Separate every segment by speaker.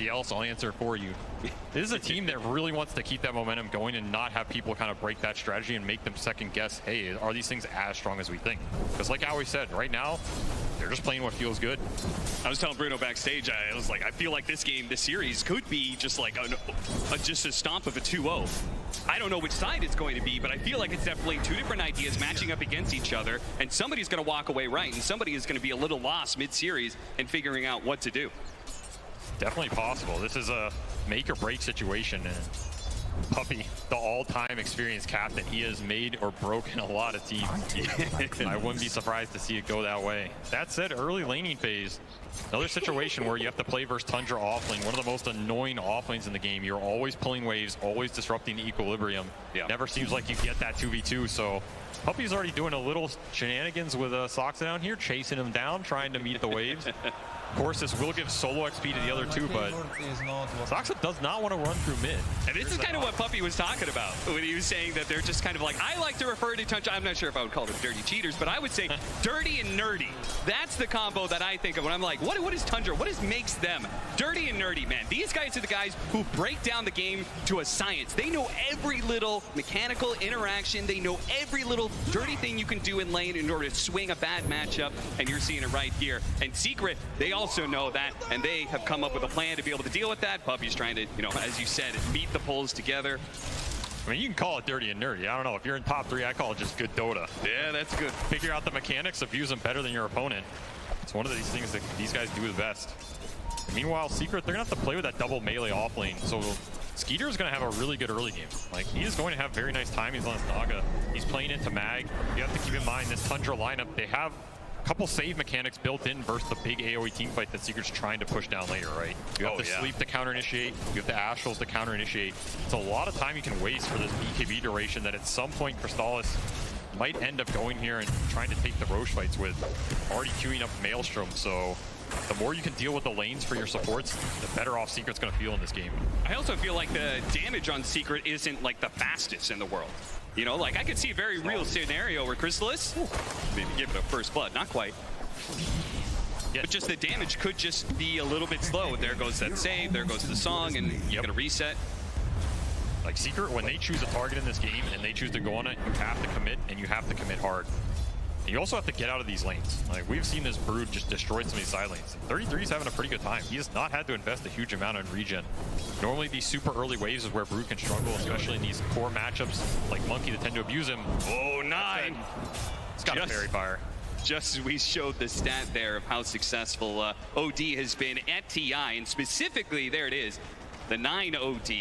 Speaker 1: somebody else, I'll answer for you. This is a team that really wants to keep that momentum going and not have people kind of break that strategy and make them second guess, hey, are these things as strong as we think? Because like I always said, right now, they're just playing what feels good.
Speaker 2: I was telling Bruno backstage, I was like, I feel like this game, this series could be just like just a stomp of a 2-0. I don't know which side it's going to be, but I feel like it's definitely two different ideas matching up against each other, and somebody's going to walk away right, and somebody is going to be a little lost mid-series and figuring out what to do.
Speaker 1: Definitely possible. This is a make or break situation, and Puppy, the all-time experienced captain, he has made or broken a lot of teams. I wouldn't be surprised to see it go that way. That said, early laning phase, another situation where you have to play versus Tundra offlane, one of the most annoying offlanes in the game. You're always pulling waves, always disrupting the equilibrium. Yeah. Never seems like you get that 2v2, so Puppy's already doing a little shenanigans with Soxa down here, chasing him down, trying to meet the waves. Of course, this will give solo XP to the other two, but Soxa does not want to run through mid.
Speaker 2: And this is kind of what Puppy was talking about when he was saying that they're just kind of like, I like to refer to Tundra, I'm not sure if I would call them dirty cheaters, but I would say dirty and nerdy. That's the combo that I think of when I'm like, what is Tundra? What makes them dirty and nerdy, man? These guys are the guys who break down the game to a science. They know every little mechanical interaction. They know every little dirty thing you can do in lane in order to swing a bad matchup, and you're seeing it right here. And Secret, they also know that, and they have come up with a plan to be able to deal with that. Puppy's trying to, you know, as you said, meet the pulls together.
Speaker 1: I mean, you can call it dirty and nerdy. I don't know. If you're in top 3, I call it just good Dota.
Speaker 2: Yeah, that's good.
Speaker 1: Figure out the mechanics of using better than your opponent. It's one of these things that these guys do the best. Meanwhile, Secret, they're going to have to play with that double melee offlane. So Skeeter is going to have a really good early game. Like, he is going to have very nice timings on his NaGA. He's playing into Mag. You have to keep in mind this Tundra lineup, they have a couple save mechanics built in versus the big AoE team fight that Secret's trying to push down later, right? You have to sleep to counter-initiate, you have the Astrals to counter-initiate. It's a lot of time you can waste for this BKB duration that at some point Crystallis might end up going here and trying to take the Roche fights with, already queuing up Maelstrom, so the more you can deal with the lanes for your supports, the better off Secret's going to feel in this game.
Speaker 2: I also feel like the damage on Secret isn't like the fastest in the world. You know, like I could see a very real scenario where Crystallis, maybe give it a first blood, not quite. Yeah. But just the damage could just be a little bit slow. There goes that save, there goes the song, and you're gonna reset.
Speaker 1: Like Secret, when they choose a target in this game and they choose to go on it, you have to commit, and you have to commit hard. And you also have to get out of these lanes. Like, we've seen this Brood just destroy some of these side lanes. 33 is having a pretty good time. He has not had to invest a huge amount in regen. Normally, these super early waves is where Brood can struggle, especially in these core matchups like Monkey that tend to abuse him.
Speaker 2: Oh, 9!
Speaker 1: It's got a fairy fire.
Speaker 2: Just as we showed the stat there of how successful OD has been at TI, and specifically, there it is, the 9 OD.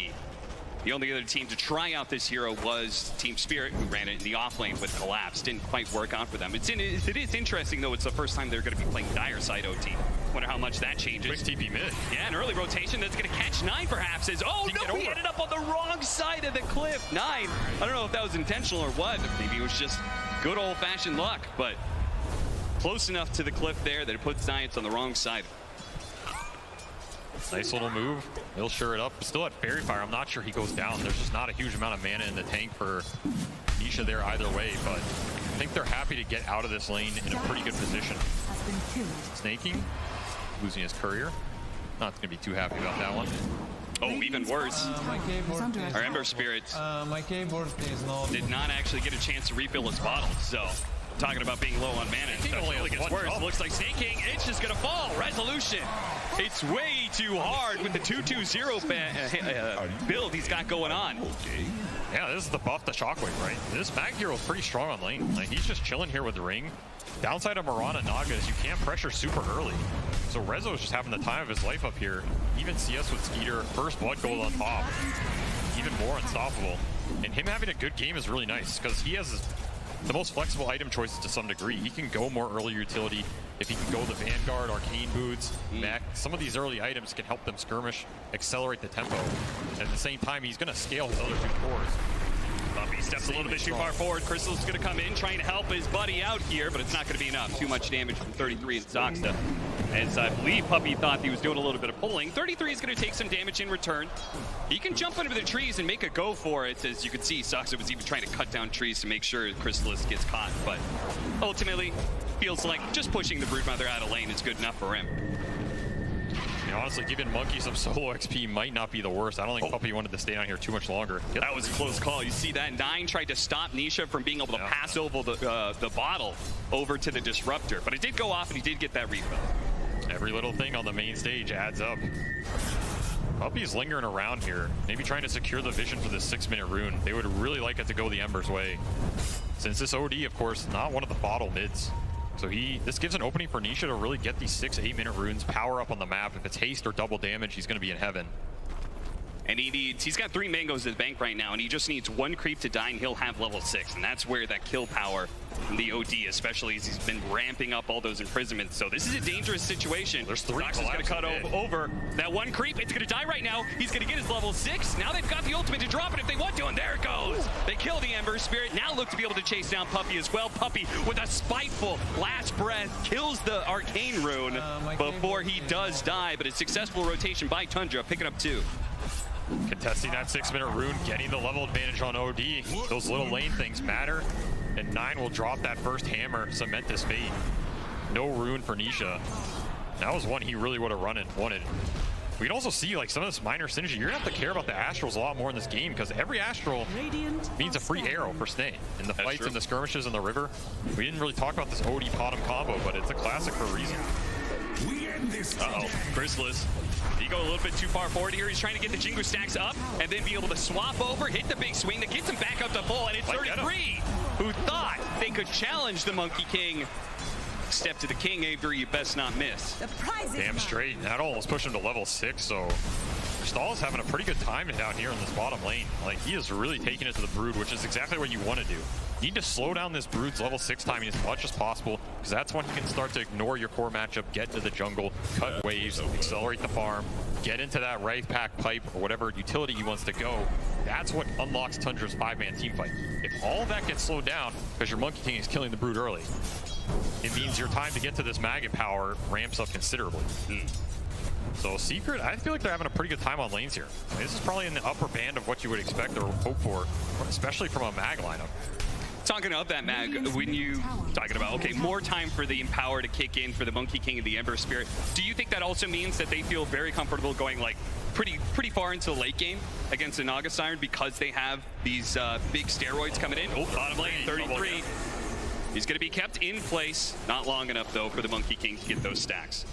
Speaker 2: The only other team to try out this hero was Team Spirit, who ran it in the offlane with Collapse. Didn't quite work out for them. It is interesting, though. It's the first time they're going to be playing Dire side OT. Wonder how much that changes.
Speaker 1: Quick TP mid.
Speaker 2: Yeah, an early rotation that's going to catch 9, perhaps. Oh, no, he ended up on the wrong side of the cliff. 9. I don't know if that was intentional or what. Maybe it was just good old-fashioned luck, but close enough to the cliff there that it puts Science on the wrong side.
Speaker 1: Nice little move. He'll sure it up. Still at Fairy Fire. I'm not sure he goes down. There's just not a huge amount of mana in the tank for Nisha there either way, but I think they're happy to get out of this lane in a pretty good position. Snaking, losing his courier. Not going to be too happy about that one.
Speaker 2: Oh, even worse. Our Ember Spirit did not actually get a chance to refill his bottle, so talking about being low on mana, it only gets worse. Looks like Snaking, it's just gonna fall. Resolution. It's way too hard with the 2-2-0 build he's got going on.
Speaker 1: Yeah, this is the buff to Shockwave, right? This Mag hero is pretty strong on lane. Like, he's just chilling here with the ring. Downside of Mirana NaGA is you can't pressure super early. So Rezo is just having the time of his life up here. Even CS with Skeeter, first blood gold on top. Even more unstoppable. And him having a good game is really nice because he has the most flexible item choices to some degree. He can go more early utility. If he can go the Vanguard, Arcane Boots, Mech, some of these early items can help them skirmish, accelerate the tempo. And at the same time, he's going to scale his other 2 cores.
Speaker 2: Buffy steps a little bit too far forward. Crystal's going to come in, trying to help his buddy out here, but it's not going to be enough. Too much damage from 33 and Soxa. As I believe Puppy thought he was doing a little bit of pulling. 33 is going to take some damage in return. He can jump under the trees and make a go for it. As you can see, Soxa was even trying to cut down trees to make sure Crystallis gets caught. But ultimately, feels like just pushing the Broodmother out of lane is good enough for him.
Speaker 1: You honestly, giving Monkey some solo XP might not be the worst. I don't think Puppy wanted to stay down here too much longer.
Speaker 2: That was a close call. You see that? Nine tried to stop Nisha from being able to pass over the bottle over to the Disruptor, but it did go off and he did get that refill.
Speaker 1: Every little thing on the main stage adds up. Puppy's lingering around here, maybe trying to secure the vision for this 6-minute rune. They would really like it to go the Ember's way. Since this OD, of course, not one of the bottle mids. So this gives an opening for Nisha to really get these 6-8-minute runes, power up on the map. If it's haste or double damage, he's going to be in heaven.
Speaker 2: And he's got 3 mangoes in the bank right now, and he just needs 1 creep to die, and he'll have level 6. And that's where that kill power from the OD, especially as he's been ramping up all those imprisonments. So this is a dangerous situation.
Speaker 1: There's 3
Speaker 2: Dox is going to cut over that 1 creep. It's going to die right now. He's going to get his level 6. Now they've got the ultimate to drop it if they want to, and there it goes. They kill the Ember Spirit. Now look to be able to chase down Puppy as well. Puppy, with a spiteful last breath, kills the Arcane Rune before he does die, but a successful rotation by Tundra, picking up 2.
Speaker 1: Contesting that 6-minute rune, getting the level advantage on OD. Those little lane things matter. And 9 will drop that first hammer, cement this fate. No rune for Nisha. That was one he really would have wanted. We can also see like some of this minor synergy. You're gonna have to care about the Astrals a lot more in this game because every Astral means a free arrow for Snake. In the fights and the skirmishes in the river, we didn't really talk about this OD Potom combo, but it's a classic for a reason.
Speaker 2: Uh-oh, Chrysalis. He go a little bit too far forward here. He's trying to get the Jingu stacks up and then be able to swap over, hit the big swing that gets him back up to full, and it's 33. Who thought they could challenge the Monkey King? Step to the king, Avery, you best not miss.
Speaker 1: Damn straight. That almost pushed him to level 6, so Stahl's having a pretty good time down here in this bottom lane. Like, he is really taking it to the Brood, which is exactly what you want to do. You need to slow down this Brood's level 6 timing as much as possible, because that's when you can start to ignore your core matchup, get into the jungle, cut waves, accelerate the farm, get into that Wraith Pack pipe or whatever utility he wants to go. That's what unlocks Tundra's 5-man team fight. If all of that gets slowed down because your Monkey King is killing the Brood early, it means your time to get to this Maggot power ramps up considerably. So Secret, I feel like they're having a pretty good time on lanes here. I mean, this is probably in the upper band of what you would expect or hope for, especially from a Mag lineup.
Speaker 2: Talking of that Mag, when you talking about, okay, more time for the Empower to kick in for the Monkey King and the Ember Spirit, do you think that also means that they feel very comfortable going like pretty far into the late game against the NaGA Siren because they have these big steroids coming in? Oh, bottom lane, 33. He's going to be kept in place. Not long enough, though, for the Monkey King to get those stacks.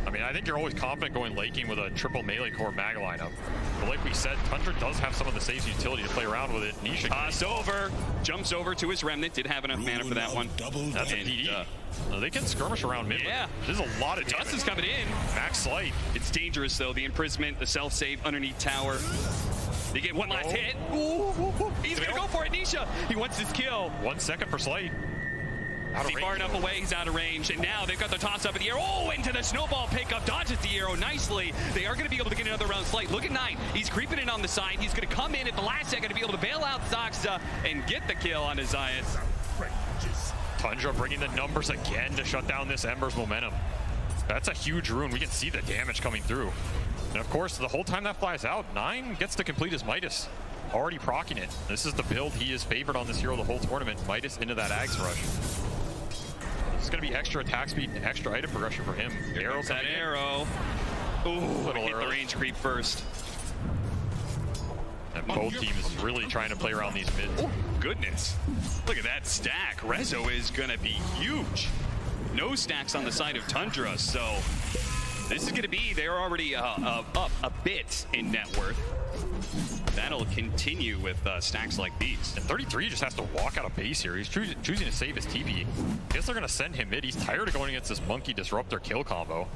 Speaker 1: I mean, I think you're always confident going late game with a triple melee core Mag lineup. But like we said, Tundra does have some of the saves utility to play around with it. Nisha
Speaker 2: toss over, jumps over to his Remnant. Did have enough mana for that one.
Speaker 1: That's a DD. They can skirmish around mid.
Speaker 2: Yeah.
Speaker 1: There's a lot of damage.
Speaker 2: Dust is coming in.
Speaker 1: Max Slight.
Speaker 2: It's dangerous, though. The imprisonment, the self-save underneath tower. They get one last hit. He's going to go for it, Nisha. He wants his kill.
Speaker 1: 1 second for Slight.
Speaker 2: Far enough away, he's out of range, and now they've got the toss up in the air. Oh, into the snowball pickup, dodges the arrow nicely. They are going to be able to get another round Slight. Look at 9. He's creeping in on the side. He's going to come in at the last second to be able to bail out Zoxa and get the kill on his Zayas.
Speaker 1: Tundra bringing the numbers again to shut down this Ember's momentum. That's a huge rune. We can see the damage coming through. And of course, the whole time that flies out, 9 gets to complete his Midas. Already proccing it. This is the build he is favored on this hero the whole tournament. Midas into that Axe Rush. It's going to be extra attack speed and extra item progression for him.
Speaker 2: Arrow, that arrow. Ooh, hit the range creep first.
Speaker 1: And both teams really trying to play around these mids.
Speaker 2: Oh, goodness. Look at that stack. Rezo is going to be huge. No stacks on the side of Tundra, so this is going to be, they're already up a bit in net worth. That'll continue with stacks like these.
Speaker 1: And 33 just has to walk out of base here. He's choosing to save his TP. I guess they're going to send him mid. He's tired of going against this Monkey Disruptor kill combo.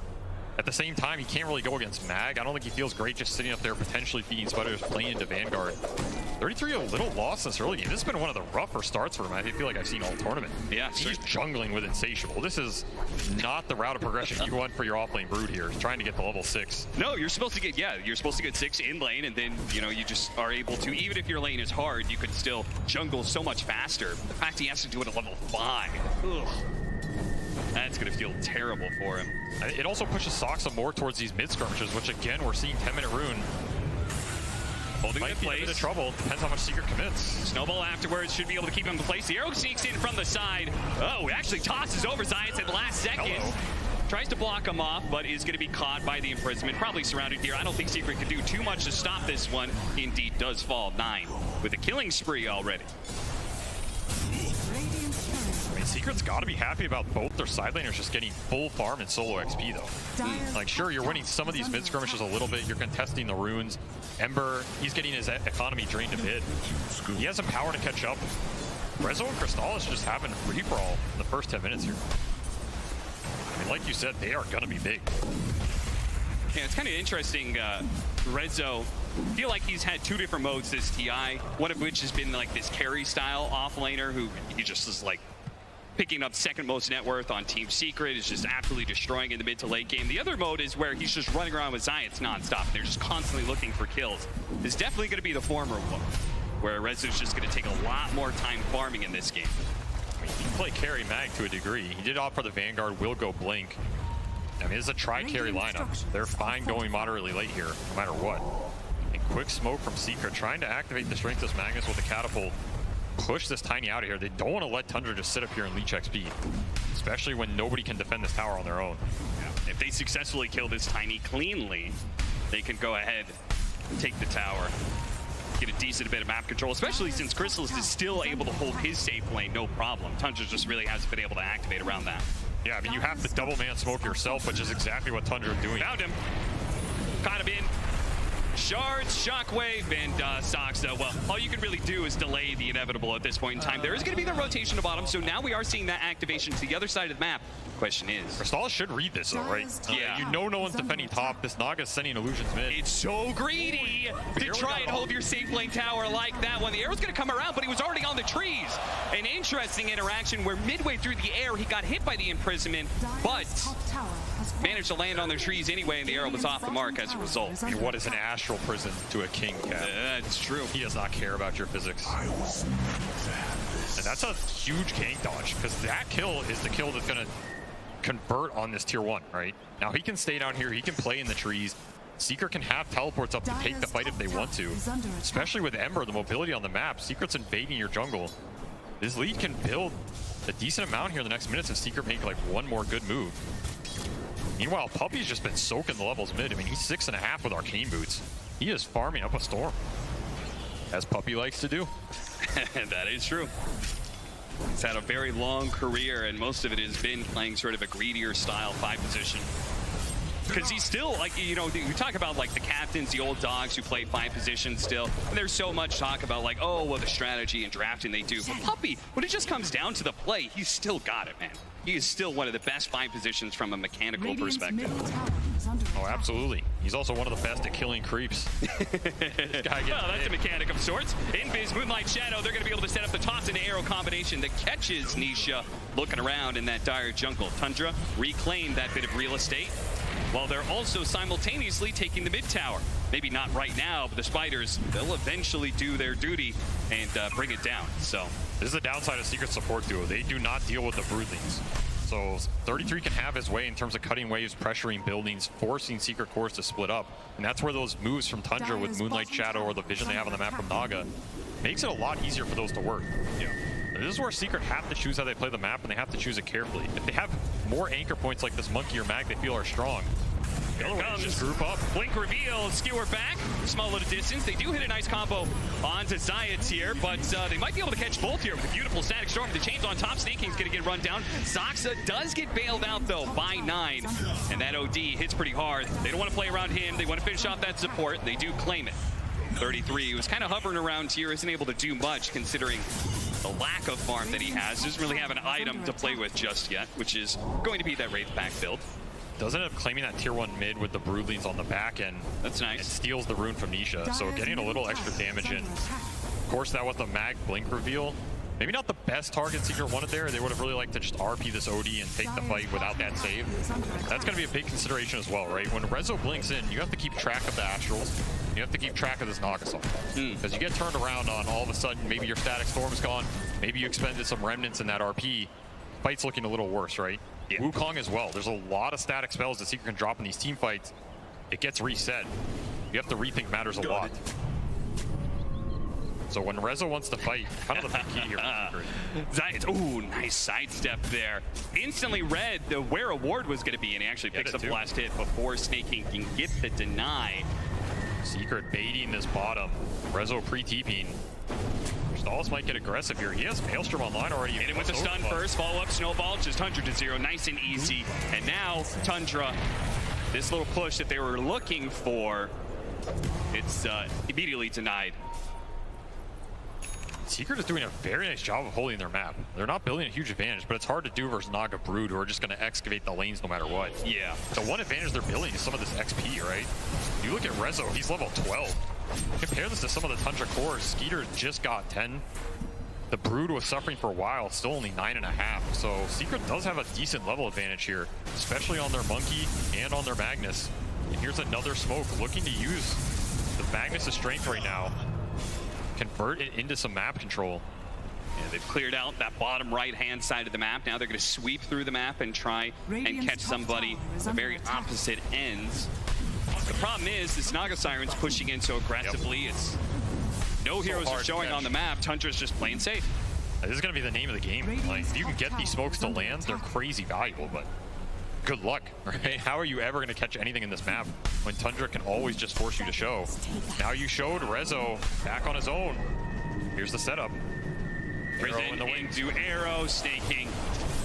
Speaker 1: At the same time, he can't really go against Mag. I don't think he feels great just sitting up there potentially feeding Spiders playing into Vanguard. 33 a little lost this early game. This has been one of the rougher starts for him I feel like I've seen all tournament.
Speaker 2: Yeah,
Speaker 1: he's jungling with Insatiable. This is not the route of progression you want for your offlane Brood here. He's trying to get the level 6.
Speaker 2: No, you're supposed to get, you're supposed to get 6 in lane, and then, you know, you just are able to, even if your lane is hard, you could still jungle so much faster. The fact he has to do it at level 5. Ugh. That's going to feel terrible for him.
Speaker 1: It also pushes Soxa more towards these mid skirmishes, which again, we're seeing 10-minute rune.
Speaker 2: Holding
Speaker 1: Might
Speaker 2: the
Speaker 1: be
Speaker 2: place.
Speaker 1: a bit of trouble. Depends how much Secret commits.
Speaker 2: Snowball afterwards should be able to keep him in place. The arrow sneaks in from the side. Oh, actually tosses over Zayas at the last second.
Speaker 1: Hello.
Speaker 2: Tries to block him off, but is going to be caught by the imprisonment. Probably surrounded here. I don't think Secret can do too much to stop this one. He indeed does fall 9 with a killing spree already.
Speaker 1: I mean, Secret's got to be happy about both their side laners just getting full farm and solo XP, though. Like, sure, you're winning some of these mid-skirmishes a little bit. You're contesting the runes. Ember, he's getting his economy drained a bit. He has some power to catch up. Rezo and Crystallis just having a free-for-all in the first 10 minutes here. I mean, like you said, they are going to be big.
Speaker 2: Yeah, it's kind of interesting. Rezo, I feel like he's had 2 different modes this TI, one of which has been like this carry style offlaner who he just is like picking up second most net worth on Team Secret, is just absolutely destroying in the mid to late game. The other mode is where he's just running around with Zayats nonstop. They're just constantly looking for kills. It's definitely going to be the former one, where Rezo's just going to take a lot more time farming in this game.
Speaker 1: I mean, he can play carry mag to a degree. He did opt for the Vanguard, will go Blink. I mean, it's a tri-carry lineup. They're fine going moderately late here, no matter what. And quick smoke from Secret, trying to activate the Strengthless Magnus with the catapult. Push this Tiny out of here. They don't want to let Tundra just sit up here and leech XP, especially when nobody can defend this tower on their own.
Speaker 2: Yeah. If they successfully kill this Tiny cleanly, they can go ahead and take the tower. Get a decent bit of map control, especially since Crystallis is still able to hold his safe lane, no problem. Tundra just really hasn't been able to activate around that.
Speaker 1: Yeah, I mean, you have to double man smoke yourself, which is exactly what Tundra is doing.
Speaker 2: Found him. Caught him in. Shards, Shockwave, and Soxa. Well, all you can really do is delay the inevitable at this point in time. There is going to be the rotation to bottom, so now we are seeing that activation to the other side of the map. Question is...
Speaker 1: Crystallis should read this, though, right?
Speaker 2: Yeah.
Speaker 1: You know no one's defending top. This NaGA's sending illusions mid.
Speaker 2: It's so greedy to try and hold your safe lane tower like that one. The arrow's going to come around, but he was already on the trees. An interesting interaction where midway through the air, he got hit by the imprisonment, but managed to land on the trees anyway, and the arrow was off the mark as a result.
Speaker 1: I mean, what is an astral prison to a king, Cap?
Speaker 2: That's true.
Speaker 1: He does not care about your physics. And that's a huge gank dodge, because that kill is the kill that's going to convert on this tier 1, right? Now he can stay down here, he can play in the trees. Secret can have teleports up to take the fight if they want to. Especially with Ember, the mobility on the map. Secret's invading your jungle. This lead can build a decent amount here in the next minutes if Secret make like one more good move. Meanwhile, Puppy's just been soaking the levels mid. I mean, he's 6.5 with Arcane Boots. He is farming up a storm, as Puppy likes to do.
Speaker 2: That is true. He's had a very long career, and most of it has been playing sort of a greedier style 5 position. Because he's still, like, you know, we talk about, like, the captains, the old dogs who play 5 positions still. And there's so much talk about, like, oh, well, the strategy and drafting they do. But Puppy, when it just comes down to the play, he's still got it, man. He is still one of the best 5 positions from a mechanical perspective.
Speaker 1: Oh, absolutely. He's also one of the best at killing creeps.
Speaker 2: Well, that's a mechanic of sorts. Invis, Moonlight Shadow, they're going to be able to set up the toss into arrow combination that catches Nisha looking around in that dire jungle. Tundra reclaimed that bit of real estate, while they're also simultaneously taking the mid tower. Maybe not right now, but the Spiders, they'll eventually do their duty and bring it down. So
Speaker 1: this is the downside of Secret support duo. They do not deal with the Broodlings. So 33 can have his way in terms of cutting waves, pressuring buildings, forcing Secret cores to split up. And that's where those moves from Tundra with Moonlight Shadow or the vision they have on the map from NaGA makes it a lot easier for those to work.
Speaker 2: yeah.
Speaker 1: This is where Secret have to choose how they play the map, and they have to choose it carefully. If they have more anchor points like this Monkey or Mag they feel are strong, the other way is just group up.
Speaker 2: Blink reveal, skewer back, small little distance. They do hit a nice combo onto Zayats here, but they might be able to catch both here with a beautiful static storm. The chains on top, Snake King's gonna get run down. Soxa does get bailed out though by 9, and that OD hits pretty hard. They don't want to play around him. They want to finish off that support. They do claim it. 33 was kind of hovering around here, isn't able to do much considering the lack of farm that he has. Doesn't really have an item to play with just yet, which is going to be that Wraith Pack build.
Speaker 1: Does end up claiming that tier 1 mid with the Broodlings on the back end.
Speaker 2: That's nice.
Speaker 1: And steals the rune from Nisha, so getting a little extra damage in. Of course, that was the Mag Blink reveal. Maybe not the best target Secret wanted there. They would have really liked to just RP this OD and take the fight without that save. That's going to be a big consideration as well, right? When Rezo blinks in, you have to keep track of the Astrals. You have to keep track of this NaGA song. Because you get turned around on all of a sudden, maybe your static storm is gone, maybe you expended some remnants in that RP. Fight's looking a little worse, right? Yeah. Wukong as well. There's a lot of static spells that Secret can drop in these team fights. It gets reset. You have to rethink matters a lot. So when Rezo wants to fight, kind of the big key here.
Speaker 2: Zayas, ooh, nice sidestep there. Instantly read where a ward was going to be, and he actually picks up the last hit before Snake King can get the deny.
Speaker 1: Secret baiting this bottom. Rezo pre-TPing. Stalls might get aggressive here. He has Maelstrom online already.
Speaker 2: Hit him with the stun first, follow-up snowball, just 100 to 0, nice and easy. And now, Tundra, this little push that they were looking for, it's immediately denied.
Speaker 1: Secret is doing a very nice job of holding their map. They're not building a huge advantage, but it's hard to do versus NaGA Brood, who are just going to excavate the lanes no matter what.
Speaker 2: Yeah.
Speaker 1: The one advantage they're building is some of this XP, right? You look at Rezo, he's level 12. Compare this to some of the Tundra cores. Skeeter just got 10. The Brood was suffering for a while, still only 9.5. So Secret does have a decent level advantage here, especially on their Monkey and on their Magnus. And here's another smoke looking to use the Magnus' strength right now. Convert it into some map control.
Speaker 2: Yeah, they've cleared out that bottom right-hand side of the map. Now they're going to sweep through the map and try and catch somebody at the very opposite ends. The problem is this NaGA Siren's pushing in so aggressively. It's no heroes are showing on the map. Tundra's just playing safe.
Speaker 1: This is going to be the name of the game. Like, if you can get these smokes to land, they're crazy valuable, but good luck, right? How are you ever going to catch anything in this map when Tundra can always just force you to show? Now you showed Rezo back on his own. Here's the setup. Arrow in the wings.
Speaker 2: Into arrow, Snaking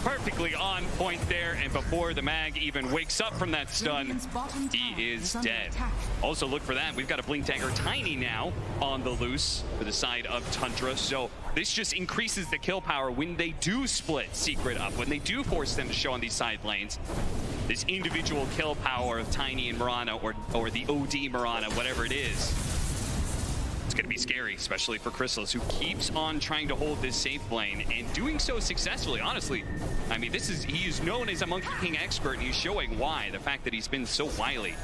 Speaker 2: perfectly on point there, and before the mag even wakes up from that stun, he is dead. Also look for that, we've got a Blink Dagger Tiny now on the loose for the side of Tundra, so this just increases the kill power when they do split Secret up, when they do force them to show on these side lanes. This individual kill power of Tiny and Mirana, or the OD Mirana, whatever it is, it's going to be scary, especially for Chrysalis, who keeps on trying to hold this safe lane and doing so successfully, honestly. I mean, he is known as a Monkey King expert, and he's showing why. The fact that he's been so wily,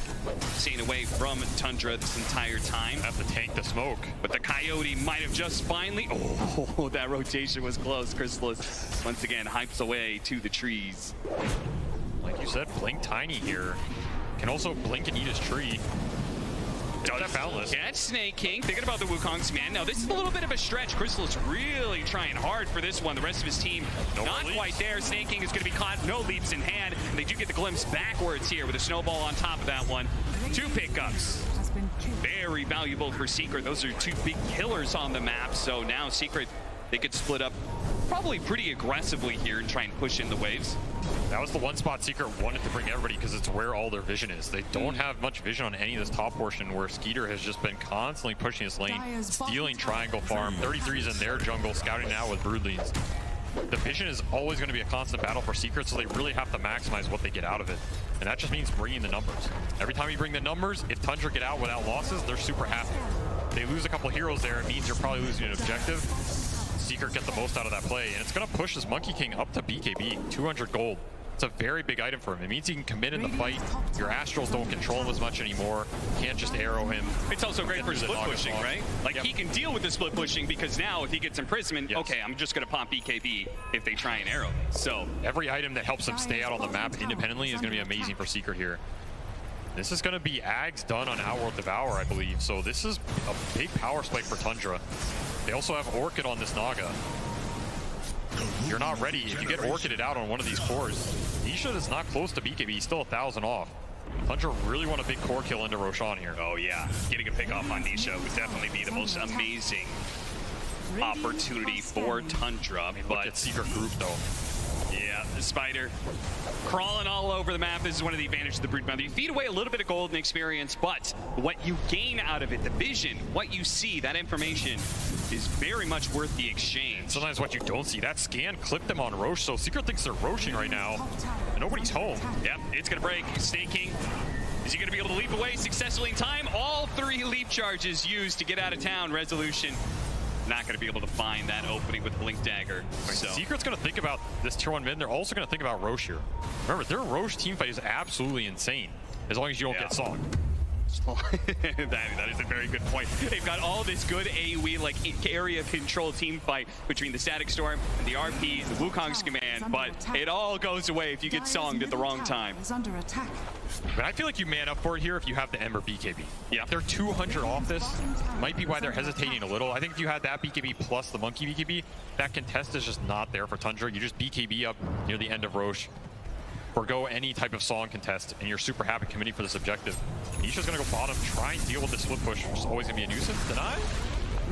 Speaker 2: staying away from Tundra this entire time.
Speaker 1: Have to tank the smoke.
Speaker 2: But the Coyote might have just finally... Oh, that rotation was close. Chrysalis, once again, hypes away to the trees.
Speaker 1: Like you said, Blink Tiny here. Can also blink and eat his tree. Does Boundless.
Speaker 2: Catch Snake King, thinking about the Wukong's man. Now, this is a little bit of a stretch. Chrysalis really trying hard for this one. The rest of his team not quite there. Snake King is going to be caught. No leaps in hand. And they do get the glimpse backwards here with a snowball on top of that one. 2 pickups. Very valuable for Secret. Those are 2 big killers on the map. So now Secret, they could split up probably pretty aggressively here and try and push in the waves.
Speaker 1: That was the one spot Secret wanted to bring everybody because it's where all their vision is. They don't have much vision on any of this top portion where Skeeter has just been constantly pushing his lane, stealing triangle farm. 33's in their jungle, scouting out with Broodlings. The vision is always going to be a constant battle for Secret, so they really have to maximize what they get out of it. And that just means bringing the numbers. Every time you bring the numbers, if Tundra get out without losses, they're super happy. They lose a couple heroes there, it means you're probably losing an objective. Secret get the most out of that play, and it's going to push this Monkey King up to BKB, 200 gold. It's a very big item for him. It means he can commit in the fight. Your Astrals don't control him as much anymore. Can't just arrow him.
Speaker 2: It's also great for split pushing, right? Like, he can deal with the split pushing because now if he gets imprisonment, okay, I'm just going to pop BKB if they try and arrow. So
Speaker 1: every item that helps him stay out on the map independently is going to be amazing for Secret here. This is going to be Ags done on Outworld Devour, I believe. So this is a big power spike for Tundra. They also have Orchid on this NaGA. You're not ready. If you get Orchided out on one of these cores, Nisha is not close to BKB. He's still 1,000 off. Tundra really want a big core kill into Roshan here.
Speaker 2: Oh yeah, getting a pick off on Nisha would definitely be the most amazing opportunity for Tundra.
Speaker 1: Look at Secret Group though.
Speaker 2: Yeah, the Spider crawling all over the map. This is one of the advantages of the Brood Mother. You feed away a little bit of gold and experience, but what you gain out of it, the vision, what you see, that information is very much worth the exchange.
Speaker 1: Sometimes what you don't see, that scan clipped them on Roche, so Secret thinks they're Roshing right now, and nobody's home.
Speaker 2: Yep, it's gonna break. Snake King, is he gonna be able to leap away successfully in time? All 3 leap charges used to get out of town. Resolution not going to be able to find that opening with Blink Dagger. So
Speaker 1: Secret's going to think about this tier 1 mid. They're also going to think about Roche here. Remember, their Roche teamfight is absolutely insane as long as you don't get Song.
Speaker 2: that is a very good point. They've got all this good AoE, like area control team fight between the Static Storm and the RPs, the Wukong's command, but it all goes away if you get songed at the wrong time.
Speaker 1: But I feel like you man up for it here if you have the Ember BKB.
Speaker 2: Yeah.
Speaker 1: If they're 200 off this, might be why they're hesitating a little. I think if you had that BKB plus the Monkey BKB, that contest is just not there for Tundra. You just BKB up near the end of Roche, or go any type of song contest, and you're super happy committing for this objective. Nisha's gonna go bottom, try and deal with this split push, which is always gonna be a nuisance. Deny?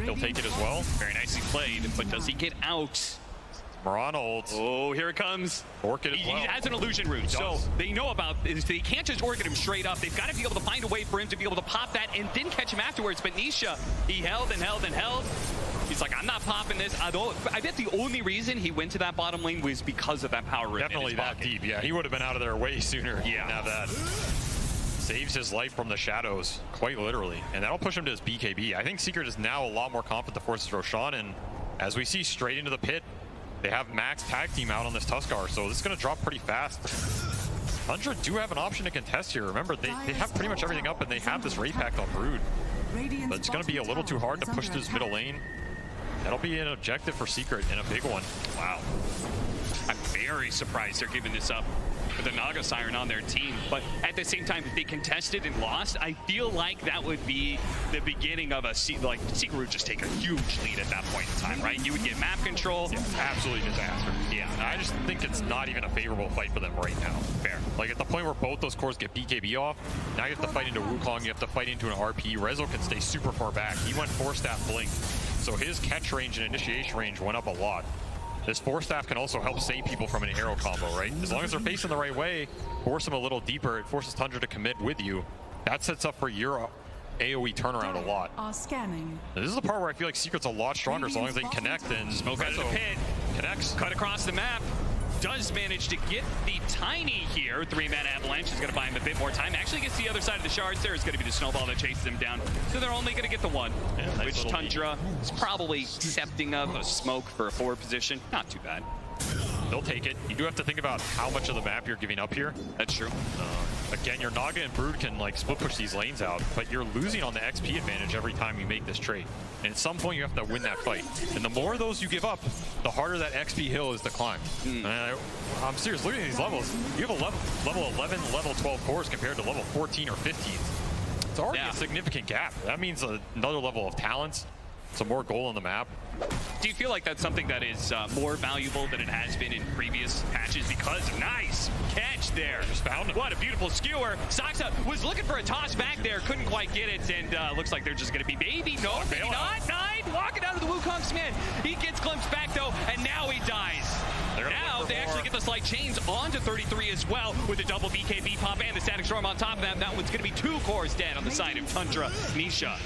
Speaker 1: He'll take it as well.
Speaker 2: Very nicely played, but does he get out?
Speaker 1: Mirana ults.
Speaker 2: Oh, here it comes.
Speaker 1: Orchid as well.
Speaker 2: He has an illusion root, so they know about this. They can't just Orchid him straight up. They've got to be able to find a way for him to be able to pop that and then catch him afterwards. But Nisha, he held and held and held. He's like, I'm not popping this. I bet the only reason he went to that bottom lane was because of that power root.
Speaker 1: Definitely that deep, yeah. He would have been out of there way sooner. He didn't have that. Saves his life from the shadows, quite literally. And that'll push him to his BKB. I think Secret is now a lot more confident to force Roshan, and as we see, straight into the pit. They have max tag team out on this Tuskar, so this is going to drop pretty fast. Tundra do have an option to contest here. Remember, they have pretty much everything up, and they have this Ray Pact on Brood. But it's going to be a little too hard to push this middle lane. That'll be an objective for Secret, and a big one.
Speaker 2: Wow. I'm very surprised they're giving this up with the NaGA Siren on their team. But at the same time, if they contested and lost, I feel like that would be the beginning of a Secret would just take a huge lead at that point in time, right? You would get map control.
Speaker 1: Yeah, absolutely disaster. Yeah, I just think it's not even a favorable fight for them right now. Fair. Like at the point where both those cores get BKB off, now you have to fight into Wukong, you have to fight into an RP. Rezo can stay super far back. He went 4-staff blink, so his catch range and initiation range went up a lot. This 4-staff can also help save people from an arrow combo, right? As long as they're facing the right way, force them a little deeper, it forces Tundra to commit with you. That sets up for your AoE turnaround a lot. This is the part where I feel like Secret's a lot stronger as long as they can connect, and
Speaker 2: Smoke out of the pit.
Speaker 1: Connects.
Speaker 2: Cut across the map. Does manage to get the Tiny here. 3-man Avalanche is going to buy him a bit more time. Actually gets the other side of the shards there. It's going to be the snowball that chases him down. So they're only going to get the one, which Tundra is probably accepting of a smoke for a forward position. Not too bad.
Speaker 1: They'll take it. You do have to think about how much of the map you're giving up here.
Speaker 2: That's true.
Speaker 1: Again, your NaGA and Brood can like split push these lanes out, but you're losing on the XP advantage every time you make this trade. And at some point you have to win that fight. And the more of those you give up, the harder that XP hill is to climb. I'm serious, look at these levels. You have a level 11, level 12 cores compared to level 14 or 15. It's already a significant gap. That means another level of talents, some more goal on the map.
Speaker 2: Do you feel like that's something that is more valuable than it has been in previous patches? Because nice catch there.
Speaker 1: Just found him.
Speaker 2: What a beautiful skewer. Saksa was looking for a toss back there, couldn't quite get it, and looks like they're just going to be maybe. No, maybe not. Nine walking out of the Wukong's man. He gets glimpsed back though, and now he dies. Now they actually get the slight chains onto 33 as well with the double BKB pop and the Static Storm on top of that. That one's going to be 2 cores dead on the side of Tundra. Nisha.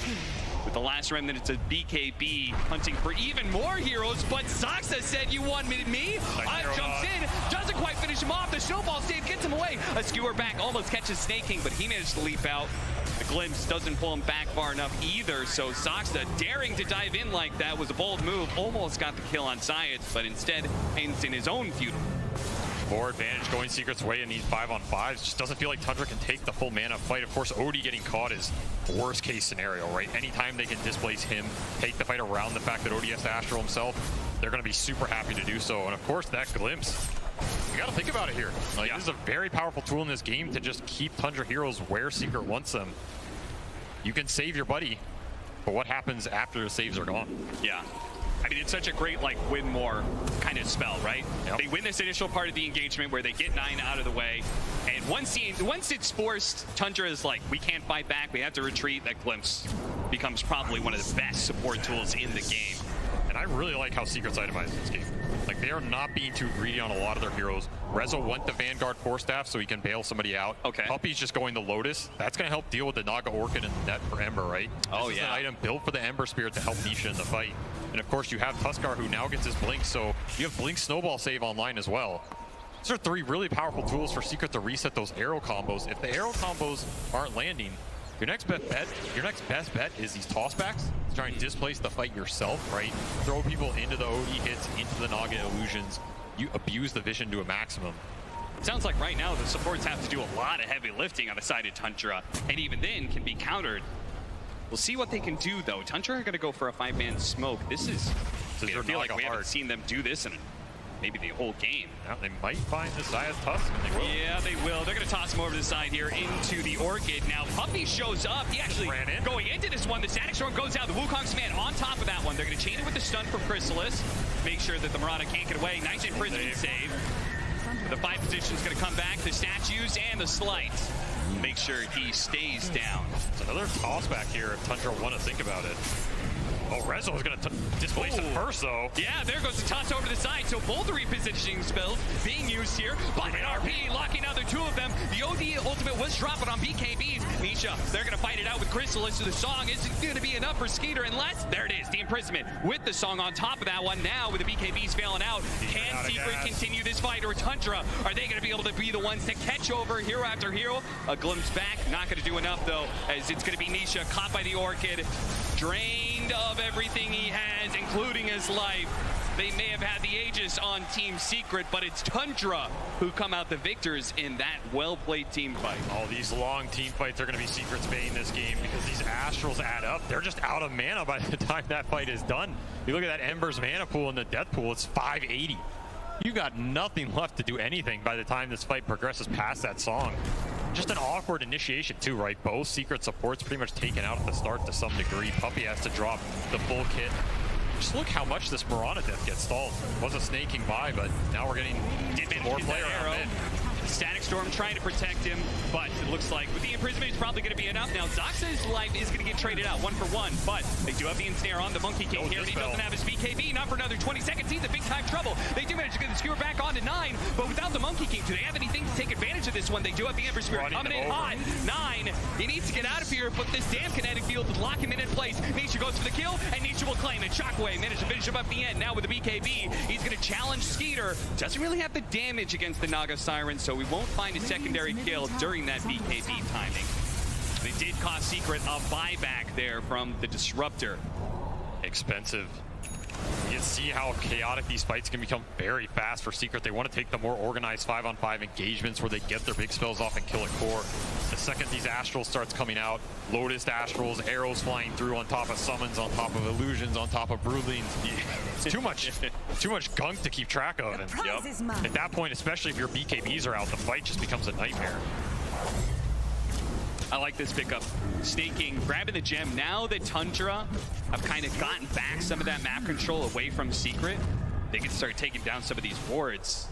Speaker 2: With the last remnant, it's a BKB hunting for even more heroes, but Saksa said, you wanted me? I jumps in, doesn't quite finish him off. The snowball save gets him away. A skewer back almost catches Snake King, but he managed to leap out. The glimpse doesn't pull him back far enough either, so Saksa daring to dive in like that was a bold move. Almost got the kill on Science, but instead ends in his own feudal.
Speaker 1: More advantage going Secret's way in these 5-on-5s. Just doesn't feel like Tundra can take the full mana fight. Of course, Odie getting caught is worst case scenario, right? Anytime they can displace him, take the fight around the fact that Odie has to Astral himself, they're going to be super happy to do so. And of course, that glimpse. You got to think about it here. Like, this is a very powerful tool in this game to just keep Tundra heroes where Secret wants them. You can save your buddy, but what happens after the saves are gone?
Speaker 2: Yeah. I mean, it's such a great, like, win more kind of spell, right? Yep. They win this initial part of the engagement where they get 9 out of the way. And once it's forced, Tundra is like, we can't fight back, we have to retreat. That glimpse becomes probably one of the best support tools in the game.
Speaker 1: And I really like how Secret's itemized this game. Like, they are not being too greedy on a lot of their heroes. Rezo went the Vanguard 4-staff so he can bail somebody out.
Speaker 2: Okay.
Speaker 1: Puppy's just going to Lotus. That's going to help deal with the NaGA Orchid and the net for Ember, right? This is an item built for the Ember Spirit to help Nisha in the fight. And of course, you have Tuskar, who now gets his Blink, so you have Blink Snowball save online as well. These are 3 really powerful tools for Secret to reset those arrow combos. If the arrow combos aren't landing, your next best bet is these tossbacks. Try and displace the fight yourself, right? Throw people into the OD hits, into the NaGA illusions. You abuse the vision to a maximum.
Speaker 2: Sounds like right now the supports have to do a lot of heavy lifting on the side of Tundra, and even then can be countered. We'll see what they can do, though. Tundra are going to go for a 5-man smoke. This is, I feel like we haven't seen them do this in maybe the whole game.
Speaker 1: Now they might find the Zaya's Tusk, and they will.
Speaker 2: Yeah, they will. They're going to toss him over to the side here into the Orchid. Now, Puppey shows up. He actually
Speaker 1: ran in.
Speaker 2: Going into this one. The Static Storm goes out. The Wukong's man on top of that one. They're going to chain it with the stun from Chrysalis. Make sure that the Marauder can't get away. Nice imprisonment save. The 5 position is going to come back. The statues and the slight. Make sure he stays down.
Speaker 1: It's another toss back here if Tundra want to think about it. Oh, Rezo is going to displace it first, though.
Speaker 2: Yeah, there goes the toss over to the side. So both the repositioning spells being used here. But an RP locking out the 2 of them. The OD ultimate was dropping on BKBs. Nisha, they're going to fight it out with Chrysalis. So the song isn't going to be enough for Skeeter unless, there it is, the imprisonment with the song on top of that one. Now with the BKBs failing out, can Secret continue this fight, or Tundra? Are they going to be able to be the ones to catch over hero after hero? A glimpse back, not going to do enough though, as it's going to be Nisha caught by the Orchid, drained of everything he has, including his life. They may have had the Aegis on Team Secret, but it's Tundra who come out the victors in that well-played team fight.
Speaker 1: All these long team fights are going to be Secret's bane this game because these Astrals add up. They're just out of mana by the time that fight is done. You look at that Ember's mana pool and the death pool, it's 580. You got nothing left to do anything by the time this fight progresses past that song. Just an awkward initiation too, right? Both Secret supports pretty much taken out at the start to some degree. Puppey has to drop the full kit. Just look how much this Mirana death gets stalled. Wasn't snaking by, but now we're getting more player around mid.
Speaker 2: Static Storm trying to protect him, but it looks like with the imprisonment, it's probably going to be enough. Now, Zoxa's life is going to get traded out 1 for 1, but they do have the ensnare on the Monkey King here. He doesn't have his BKB, not for another 20 seconds. He's in big time trouble. They do manage to get the skewer back on to 9, but without the Monkey King, do they have anything to take advantage of this one? They do have the Ember Spirit coming in hot. 9, he needs to get out of here, but this damn kinetic field will lock him in place. Nisha goes for the kill, and Nisha will claim it. Shockwave managed to finish him up at the end. Now with the BKB, he's going to challenge Skeeter. Doesn't really have the damage against the NaGA Siren, so we won't find a secondary kill during that BKB timing. They did cost Secret a buyback there from the Disruptor.
Speaker 1: Expensive. You can see how chaotic these fights can become very fast for Secret. They want to take the more organized 5-on-5 engagements where they get their big spells off and kill a core. The second these Astrals starts coming out, Lotus Astrals, arrows flying through on top of summons, on top of illusions, on top of broodlings. It's too much gunk to keep track of. And at that point, especially if your BKBs are out, the fight just becomes a nightmare.
Speaker 2: I like this pickup. Snaking, grabbing the gem. Now that Tundra have kind of gotten back some of that map control away from Secret, they can start taking down some of these wards.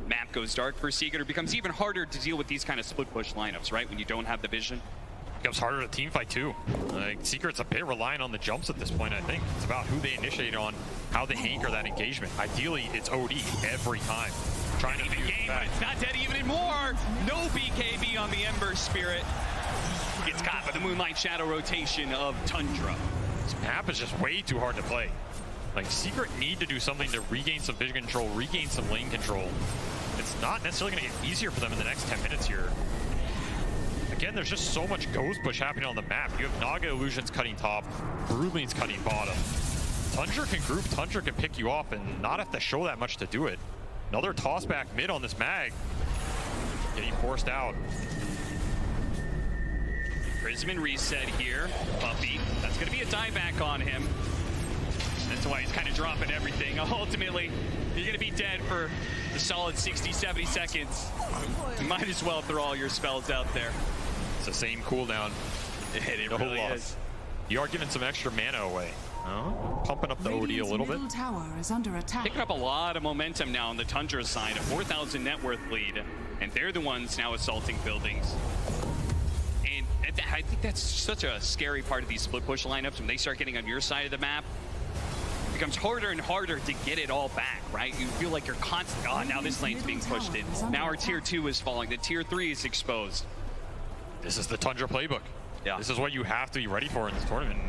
Speaker 2: Map goes dark for Secret. It becomes even harder to deal with these kind of split push lineups, right? When you don't have the vision.
Speaker 1: Becomes harder to team fight too. Secret's a bit reliant on the jumps at this point, I think. It's about who they initiate on, how they anchor that engagement. Ideally, it's OD every time. Trying to
Speaker 2: even game, but it's not dead even anymore. No BKB on the Ember Spirit. Gets caught by the Moonlight Shadow rotation of Tundra.
Speaker 1: This map is just way too hard to play. Like, Secret need to do something to regain some vision control, regain some lane control. It's not necessarily going to get easier for them in the next 10 minutes here. Again, there's just so much ghost push happening on the map. You have NaGA Illusions cutting top, Broodlings cutting bottom. Tundra can group, Tundra can pick you off and not have to show that much to do it. Another toss back mid on this mag. Getting forced out.
Speaker 2: Prisman reset here. Puppey, that's going to be a dieback on him. That's why he's kind of dropping everything. Ultimately, you're going to be dead for a solid 60, 70 seconds. You might as well throw all your spells out there.
Speaker 1: It's the same cooldown.
Speaker 2: It really is.
Speaker 1: You are giving some extra mana away. Pumping up the OD a little bit.
Speaker 3: Tower is under attack.
Speaker 2: Picking up a lot of momentum now on the Tundra side, a 4,000 net worth lead, and they're the ones now assaulting buildings. And I think that's such a scary part of these split push lineups. When they start getting on your side of the map, it becomes harder and harder to get it all back, right? You feel like you're constantly, oh, now this lane's being pushed in. Now our tier 2 is falling. The tier 3 is exposed.
Speaker 1: This is the Tundra playbook.
Speaker 2: Yeah.
Speaker 1: This is what you have to be ready for in this tournament.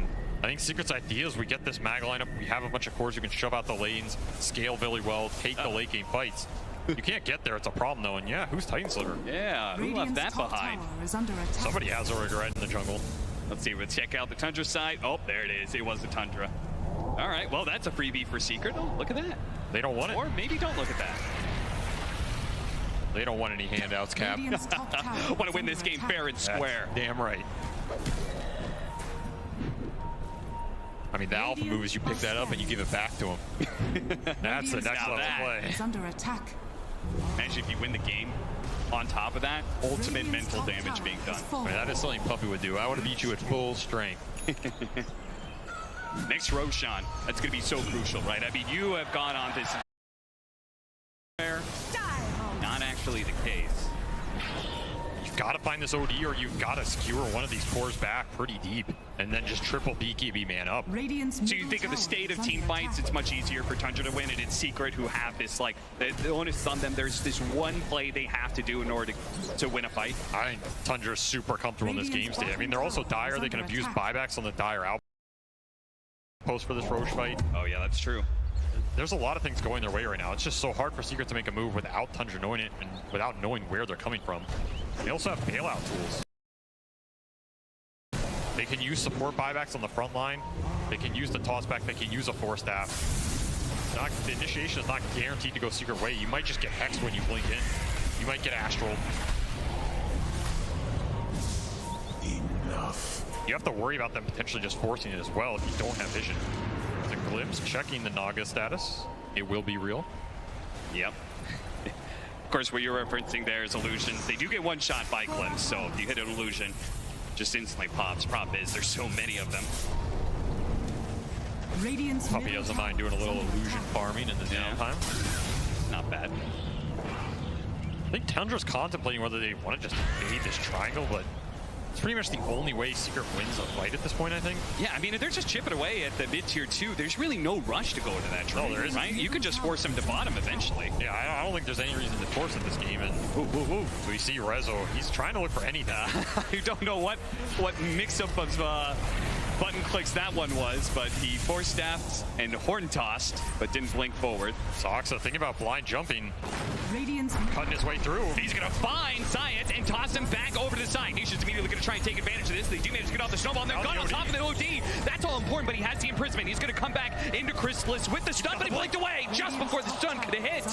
Speaker 1: I think Secret's idea is we get this mag lineup, we have a bunch of cores, you can shove out the lanes, scale really well, take the late game fights. You can't get there, it's a problem though, and yeah, who's Titan Sliver?
Speaker 2: Yeah, who left that behind?
Speaker 1: Somebody has a regret in the jungle.
Speaker 2: Let's see, we'll check out the Tundra side. Oh, there it is, it was the Tundra. All right, well, that's a freebie for Secret. Oh, look at that.
Speaker 1: They don't want it.
Speaker 2: Or maybe don't look at that.
Speaker 1: They don't want any handouts, Cap.
Speaker 2: Want to win this game fair and square.
Speaker 1: That's damn right. I mean, the alpha move is you pick that up and you give it back to him. That's the next level play.
Speaker 3: It's under attack.
Speaker 2: Imagine if you win the game on top of that, ultimate mental damage being done.
Speaker 1: I mean, that is something Puppy would do. I want to beat you at full strength.
Speaker 2: Next Roshan, that's going to be so crucial, right? I mean, you have gone on this. Not actually the case.
Speaker 1: You've got to find this OD or you've got to skewer one of these cores back pretty deep and then just triple BKB man up.
Speaker 2: So you think of the state of team fights, it's much easier for Tundra to win, and it's Secret who have this, like, the onus on them. There's this one play they have to do in order to win a fight.
Speaker 1: I think Tundra's super comfortable in this game state. I mean, they're also dire. They can abuse buybacks on the dire outpost for this Roche fight.
Speaker 2: Oh, yeah, that's true.
Speaker 1: There's a lot of things going their way right now. It's just so hard for Secret to make a move without Tundra knowing it and without knowing where they're coming from. They also have bailout tools. They can use support buybacks on the front line. They can use the toss back. They can use a force staff. The initiation is not guaranteed to go Secret way. You might just get hexed when you blink in. You might get astral.
Speaker 4: Enough.
Speaker 1: You have to worry about them potentially just forcing it as well if you don't have vision. The Glimpse checking the NaGA status. It will be real.
Speaker 2: Yep. Of course, what you're referencing there is illusion. They do get one shot by Glimpse, so if you hit an illusion, just instantly pops. Problem is, there's so many of them.
Speaker 1: Puppy doesn't mind doing a little illusion farming in the downtime.
Speaker 2: Not bad.
Speaker 1: I think Tundra's contemplating whether they want to just evade this triangle, but it's pretty much the only way Secret wins a fight at this point, I think.
Speaker 2: Yeah, I mean, if they're just chipping away at the mid-tier 2, there's really no rush to go into that triangle,
Speaker 1: there isn't.
Speaker 2: right? You could just force them to bottom eventually.
Speaker 1: Yeah, I don't think there's any reason to force it this game. And so we see Rezo, he's trying to look for anything.
Speaker 2: You don't know what mix-up of button clicks that one was, but he force staffed and horn tossed, but didn't blink forward.
Speaker 1: Soxa thinking about blind jumping, cutting his way through.
Speaker 2: He's gonna find Science and toss him back over to the side. Nation's immediately gonna try and take advantage of this. They do manage to get off the snowball, and they're gone on top of the OD. That's all important, but he has the imprisonment. He's gonna come back into Chrysalis with the stun, but he blinked away just before the stun could have hit.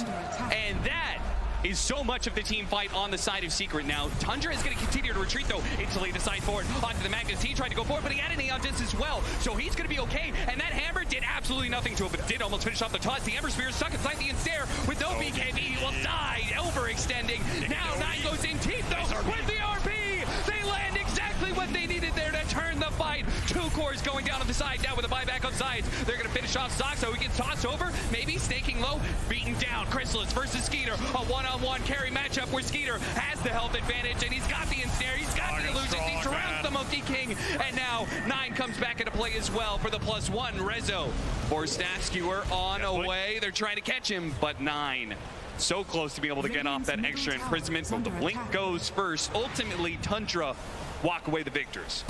Speaker 2: And that is so much of the team fight on the side of Secret now. Tundra is going to continue to retreat, though, instantly the side forward onto the Magnus. He tried to go forward, but he had an Aeon Disc as well, so he's going to be okay. And that hammer did absolutely nothing to him, but did almost finish off the toss. The Ember Spear is stuck inside the Ensnare with no BKB. He will die, overextending. Now 9 goes in deep, though, with the RP. They land exactly what they needed there to turn the fight. 2 cores going down on the side now with a buyback on sides. They're going to finish off Sox, so he gets tossed over, maybe snaking low, beaten down. Chrysalis versus Skeeter, a one-on-one carry matchup where Skeeter has the health advantage, and he's got the ensnare, he's got the illusions, he surrounds the Monkey King, and now 9 comes back into play as well for the +1. Rezo for Staff Skewer on away. They're trying to catch him, but 9 so close to being able to get off that extra imprisonment, but the blink goes first. Ultimately, Tundra walk away the victors.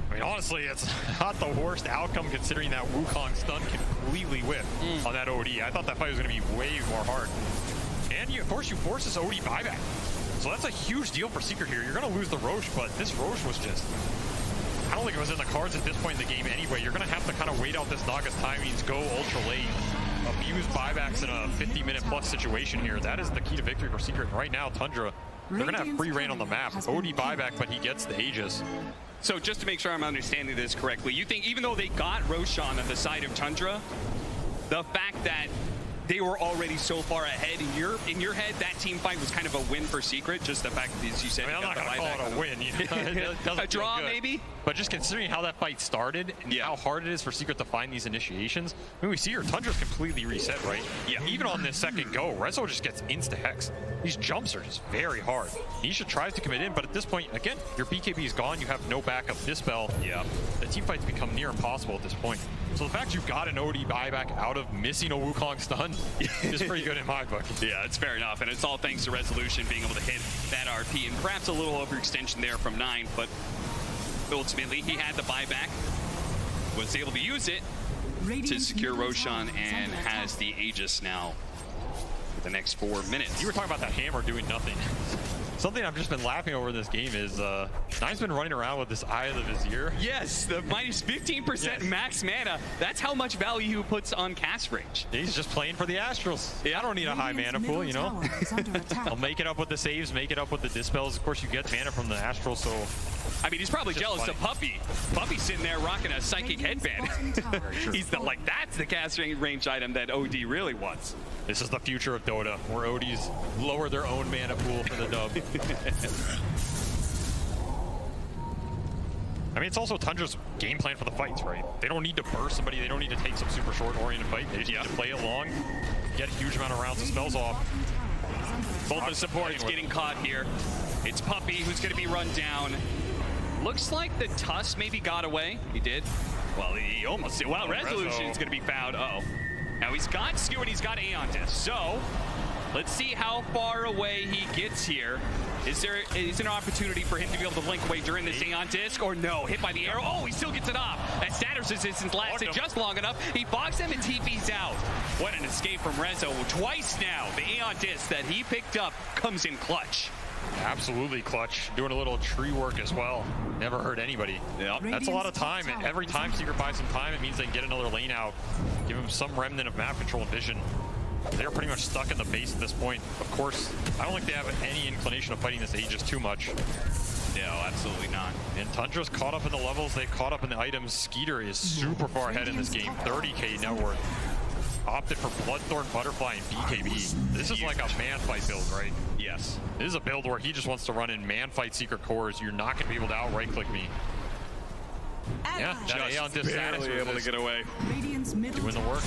Speaker 1: I mean, honestly, it's not the worst outcome considering that Wukong stun completely whipped on that OD. I thought that fight was going to be way more hard. And of course, you force this OD buyback. So that's a huge deal for Secret here. You're going to lose the Roche, but this Roche was just... I don't think it was in the cards at this point in the game anyway. You're going to have to kind of wait out this NaGA's timings, go ultra late, abuse buybacks in a 50-minute plus situation here. That is the key to victory for Secret. And right now, Tundra, they're going to have free reign on the map. OD buyback, but he gets the Aegis.
Speaker 2: So just to make sure I'm understanding this correctly, you think even though they got Roshan on the side of Tundra, the fact that they were already so far ahead in your head, that team fight was kind of a win for Secret? Just the fact that, as you said,
Speaker 1: I mean, I'm not going to call it a win. You know? It doesn't
Speaker 2: a draw,
Speaker 1: feel good.
Speaker 2: maybe?
Speaker 1: But just considering how that fight started and how hard it is for Secret to find these initiations, I mean, we see here, Tundra's completely reset, right? Yeah. Even on this second go, Rezo just gets insta-hex. These jumps are just very hard. Nisha tries to commit in, but at this point, again, your BKB is gone. You have no backup dispel. Yeah. The team fights become near impossible at this point. So the fact you've got an OD buyback out of missing a Wukong stun is pretty good in my book.
Speaker 2: Yeah, it's fair enough. And it's all thanks to Resolution being able to hit that RP. And perhaps a little overextension there from 9, but ultimately he had the buyback, was able to use it to secure Roshan, and has the Aegis now for the next 4 minutes.
Speaker 1: You were talking about that hammer doing nothing. Something I've just been laughing over in this game is Nine's been running around with this Eye of the Vizier.
Speaker 2: Yes, the minus 15%
Speaker 1: Yes.
Speaker 2: max mana. That's how much value he puts on cast range.
Speaker 1: He's just playing for the Astrals. Yeah, I don't need a high mana pool, you know? I'll make it up with the saves, make it up with the dispels. Of course, you get mana from the Astral, so...
Speaker 2: I mean, he's probably
Speaker 1: Just
Speaker 2: jealous
Speaker 1: funny.
Speaker 2: of Puppy. Puppy's sitting there rocking a psychic headband. He's like, that's the cast range item that OD really wants.
Speaker 1: This is the future of Dota, where ODs lower their own mana pool for the dub. I mean, it's also Tundra's game plan for the fights, right? They don't need to burst somebody. They don't need to take some super short-oriented fight. They just need to play it long, get a huge amount of rounds of spells off.
Speaker 2: Both the supports getting caught here. It's Puppy who's going to be run down. Looks like the Tusk maybe got away. He did. Well, he almost did. Well, Resolution is going to be found. Uh-oh. Now he's got Skew and he's got Aeon Disc. So let's see how far away he gets here. Is there an opportunity for him to be able to blink away during this Aeon Disc, or no? Hit by the arrow. Oh, he still gets it off. That status resistance lasted just long enough. He fogs him and TP's out. What an escape from Rezo. Twice now, the Aeon Disc that he picked up comes in clutch.
Speaker 1: Absolutely clutch. Doing a little tree work as well. Never hurt anybody.
Speaker 2: Yep.
Speaker 1: That's a lot of time. And every time Secret buys some time, it means they can get another lane out. Give him some remnant of map control and vision. They're pretty much stuck in the base at this point. Of course, I don't think they have any inclination of fighting this Aegis too much.
Speaker 2: No, absolutely not.
Speaker 1: And Tundra's caught up in the levels. They've caught up in the items. Skeeter is super far ahead in this game. 30k net worth. Opted for Bloodthorn, Butterfly, and BKB. This is like a man fight build, right?
Speaker 2: Yes.
Speaker 1: This is a build where he just wants to run in man fight secret cores. You're not going to be able to out right click me. Yeah, that Aeon Disc status
Speaker 2: able to get away.
Speaker 1: doing the work.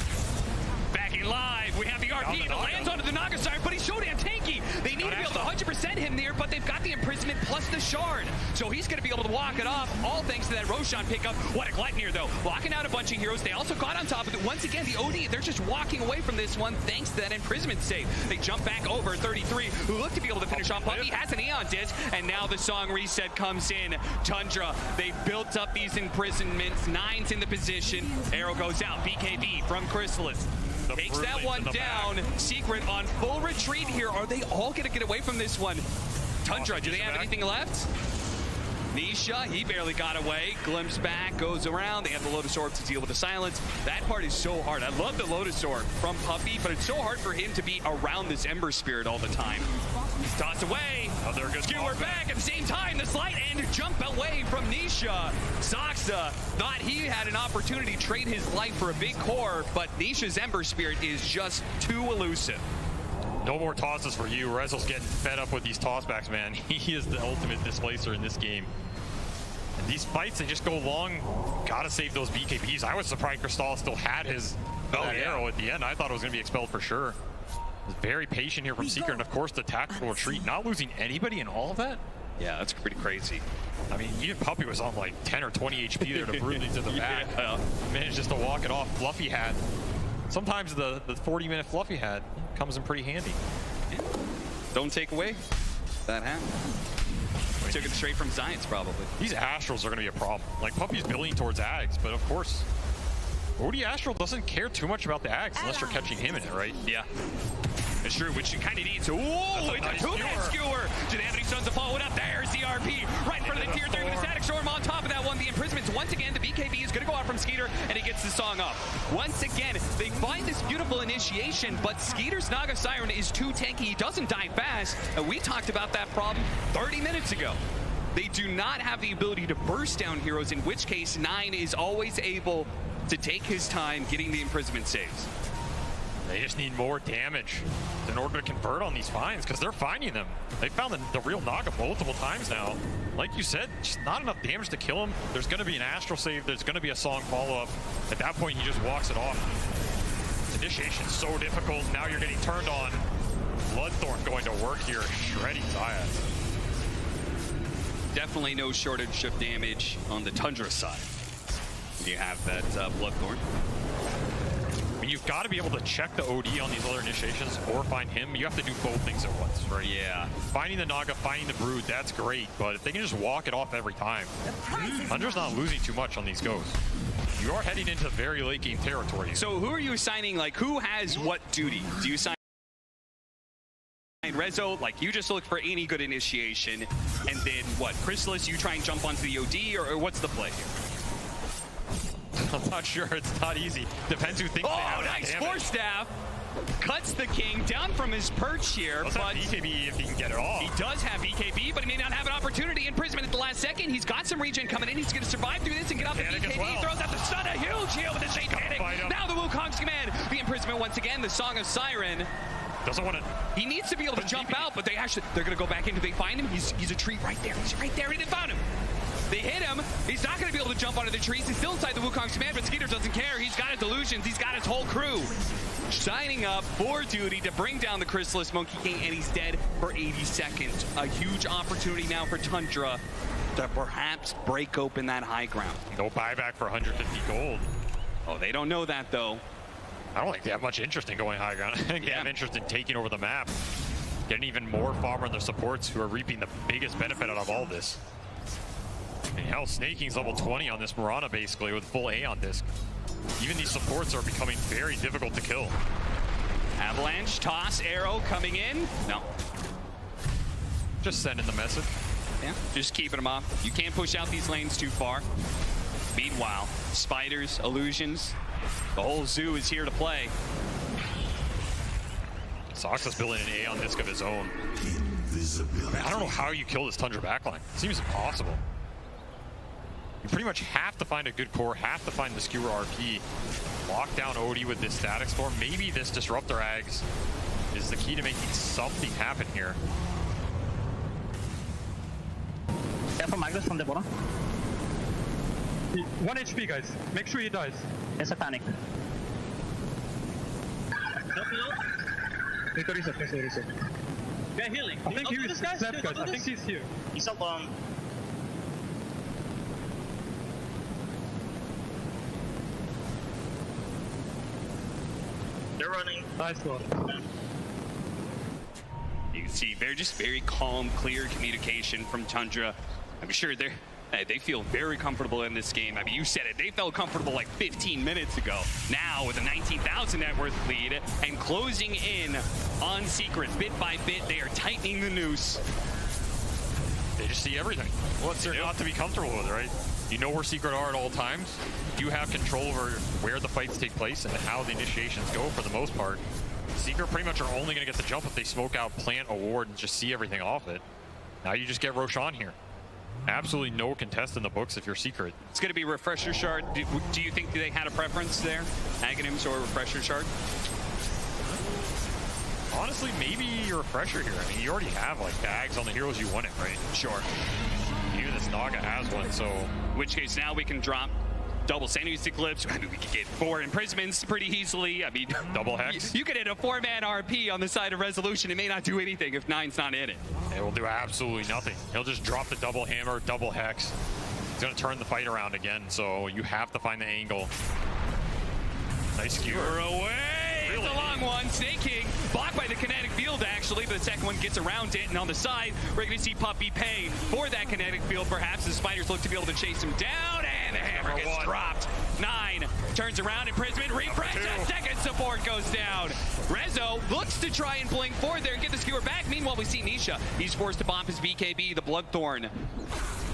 Speaker 2: Backing live, we have the RP that lands onto the NaGA Siren, but he's showdown tanky. They need to be able to 100% him there, but they've got the imprisonment plus the shard. So he's going to be able to walk it off, all thanks to that Roshan pickup. What a Gleipnir, though. Locking out a bunch of heroes. They also got on top of it. Once again, the OD, they're just walking away from this one thanks to that imprisonment save. They jump back over 33, who look to be able to finish on Puppy. Has an Aeon Disc, and now the song reset comes in. Tundra, they built up these imprisonments. Nine's in the position. Arrow goes out. BKB from Chrysalis. Takes that one down. Secret on full retreat here. Are they all going to get away from this one? Tundra, do they have anything left? Nisha, he barely got away. Glimpse back, goes around. They have the Lotus Orb to deal with the silence. That part is so hard. I love the Lotus Orb from Puppy, but it's so hard for him to be around this Ember Spirit all the time. Toss away.
Speaker 1: Oh, they're good.
Speaker 2: Skewer back at the same time. The slide and jump away from Nisha. Saxa thought he had an opportunity to trade his life for a big core, but Nisha's Ember Spirit is just too elusive.
Speaker 1: No more tosses for you. Rezel's getting fed up with these tossbacks, man. He is the ultimate displacer in this game. And these fights, they just go long. Gotta save those BKBs. I was surprised Cristal still had his arrow at the end. I thought it was going to be expelled for sure. Was very patient here from Secret, and of course the tactical retreat. Not losing anybody in all of that?
Speaker 2: Yeah, that's pretty crazy.
Speaker 1: I mean, even Puppy was on like 10 or 20 HP there to brutally to the back. Managed just to walk it off. Fluffy hat. Sometimes the 40-minute Fluffy hat comes in pretty handy.
Speaker 2: Yeah. Don't take away that hat. Took it straight from Science, probably.
Speaker 1: These Astrals are going to be a problem. Like, Puppy's building towards Ags, but of course, OD Astral doesn't care too much about the Ags unless you're catching him in it, right?
Speaker 2: Yeah. It's true, which you kind of need. Whoa, it's a two-man skewer. Do they have any sons to follow it up? There's the RP. Right in front of the tier 3 with a static storm on top of that one. The imprisonments, once again, the BKB is going to go out from Skeeter, and he gets the song up. Once again, they find this beautiful initiation, but Skeeter's NaGA Siren is too tanky. He doesn't die fast, and we talked about that problem 30 minutes ago. They do not have the ability to burst down heroes, in which case Nine is always able to take his time getting the imprisonment saves.
Speaker 1: They just need more damage in order to convert on these finds, because they're finding them. They found the real NaGA multiple times now. Like you said, just not enough damage to kill him. There's going to be an Astral save. There's going to be a song follow-up. At that point, he just walks it off. This initiation's so difficult. Now you're getting turned on. Bloodthorn going to work here, shredding Zayas.
Speaker 2: Definitely no shortage of damage on the Tundra side. You have that Bloodthorn.
Speaker 1: I mean, you've got to be able to check the OD on these other initiations or find him. You have to do both things at once, right?
Speaker 2: Yeah.
Speaker 1: Finding the NaGA, finding the Brood, that's great, but if they can just walk it off every time, Tundra's not losing too much on these goes. You are heading into very late game territory.
Speaker 2: So who are you assigning, like, who has what duty? Do you assign Rezo, like, you just look for any good initiation, and then what? Chrysalis, you try and jump onto the OD, or what's the play here?
Speaker 1: I'm not sure. It's not easy. Depends who thinks they have
Speaker 2: nice
Speaker 1: damage.
Speaker 2: Force Staff. Cuts the king down from his perch here,
Speaker 1: Does
Speaker 2: but
Speaker 1: have BKB if he can get it off.
Speaker 2: he does have BKB, but he may not have an opportunity. Imprisonment at the last second. He's got some regen coming in. He's going to survive through this and get off the
Speaker 1: Panic
Speaker 2: BKB.
Speaker 1: as well.
Speaker 2: Throws out the stun, a huge heal with the Shade Panic. Now the Wukong's command. The Imprisonment once again. The Song of Siren.
Speaker 1: Doesn't want to.
Speaker 2: He needs to be able to jump out, but they're going to go back in. Do they find him? He's a tree right there. He's right there. He didn't found him. They hit him. He's not going to be able to jump onto the trees. He's still inside the Wukong's command, but Skeeter doesn't care. He's got his illusions. He's got his whole crew signing up for duty to bring down the Chrysalis Monkey King, and he's dead for 80 seconds. A huge opportunity now for Tundra to perhaps break open that high ground.
Speaker 1: No buyback for 150 gold.
Speaker 2: Oh, they don't know that, though.
Speaker 1: I don't think they have much interest in going high ground. I think they have interest in taking over the map. Getting even more farmer and their supports who are reaping the biggest benefit out of all this. And hell, Snaking's level 20 on this Mirana basically with full A on disc. Even these supports are becoming very difficult to kill.
Speaker 2: Avalanche, toss, arrow coming in. No.
Speaker 1: Just sending the message.
Speaker 2: Yeah, just keeping them off. You can't push out these lanes too far. Meanwhile, spiders, illusions, the whole zoo is here to play.
Speaker 1: Sox is building an A on disc of his own. I don't know how you kill this Tundra backline. It seems impossible. You pretty much have to find a good core, have to find the skewer RP, lock down Odie with this static storm. Maybe this disruptor Ags is the key to making something happen here.
Speaker 3: Careful, Magnus from the bottom.
Speaker 4: 1 HP, guys. Make sure he dies.
Speaker 3: There's a panic.
Speaker 4: Reset.
Speaker 3: Yeah, healing.
Speaker 4: I think he's snapped, guys. I think he's here.
Speaker 3: He's up on. They're running.
Speaker 4: Nice one.
Speaker 2: You can see very calm, clear communication from Tundra. I'm sure they feel very comfortable in this game. I mean, you said it. They felt comfortable like 15 minutes ago. Now with a 19,000 net worth lead and closing in on Secret bit by bit, they are tightening the noose.
Speaker 1: They just see everything. What's there not to be comfortable with, right? You know where Secret are at all times. You have control over where the fights take place and how the initiations go for the most part. Secret pretty much are only going to get the jump if they smoke out, plant a ward, and just see everything off it. Now you just get Roshan here. Absolutely no contest in the books if you're Secret.
Speaker 2: It's going to be Refresher Shard. Do you think they had a preference there? Aghanims or Refresher Shard?
Speaker 1: Honestly, maybe your Refresher here. I mean, you already have like tags on the heroes you want it, right?
Speaker 2: Sure.
Speaker 1: Even this NaGA has one, so...
Speaker 2: In which case now we can drop double Sandy's Eclipse. I mean, we could get 4 imprisonments pretty easily. I mean,
Speaker 1: double Hex.
Speaker 2: You could hit a 4-man RP on the side of Resolution. It may not do anything if 9's not in it.
Speaker 1: It will do absolutely nothing. He'll just drop the double hammer, double Hex. He's going to turn the fight around again, so you have to find the angle. Nice skewer.
Speaker 2: Away! It's a long one. Snake King blocked by the kinetic field, actually, but the second one gets around it, and on the side, we're going to see Puppy pay for that kinetic field. Perhaps the spiders look to be able to chase him down, and the hammer gets dropped. 9 turns around, imprisonment, refresh, a second support goes down. Rezo looks to try and blink forward there and get the skewer back. Meanwhile, we see Nisha. He's forced to bomb his BKB, the Bloodthorn.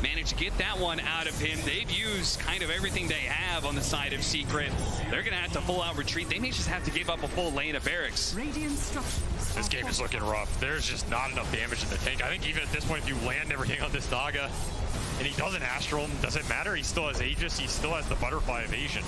Speaker 2: Managed to get that one out of him. They've used kind of everything they have on the side of Secret. They're going to have to full out retreat. They may just have to give up a full lane of barracks.
Speaker 1: This game is looking rough. There's just not enough damage in the tank. I think even at this point, if you land everything on this NaGA, and he doesn't Astral, doesn't matter. He still has Aegis. He still has the Butterfly Evasion.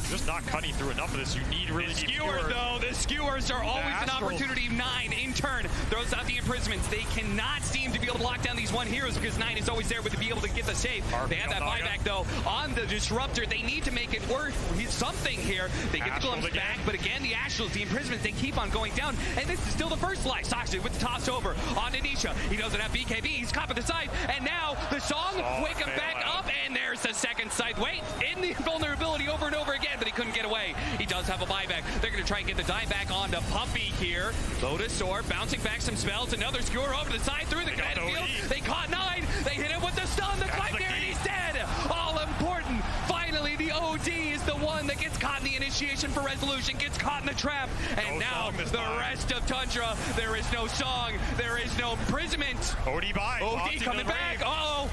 Speaker 1: Just not cutting through enough of this. You need really deep skewers.
Speaker 2: Though, the skewers are always an opportunity. 9 in turn throws out the imprisonments. They cannot seem to be able to lock down these 1 heroes because 9 is always there to be able to get the save. They have that buyback though on the disruptor. They need to make it worth something here. They get the glimpse back, but again the Astrals, the imprisonments, they keep on going down, and this is still the first life. Soxy with the toss over on Anisha. He doesn't have BKB. He's caught at the side, and now the song wake him back up, and there's the second side. Wait, in the vulnerability over and over again, but he couldn't get away. He does have a buyback. They're going to try and get the die back onto Puppy here. Lotus Orb bouncing back some spells. Another skewer over to the side through the kinetic field. They caught 9. They hit him with the stun. The fight there, and he's dead. All important. Finally, the OD OD is the one that gets caught in the initiation for Resolution, gets caught in the trap, and
Speaker 1: No
Speaker 2: now
Speaker 1: song this
Speaker 2: the
Speaker 1: time.
Speaker 2: rest of Tundra, there is no song, there is no imprisonment.
Speaker 1: OD by.
Speaker 2: OD coming back. Uh-oh.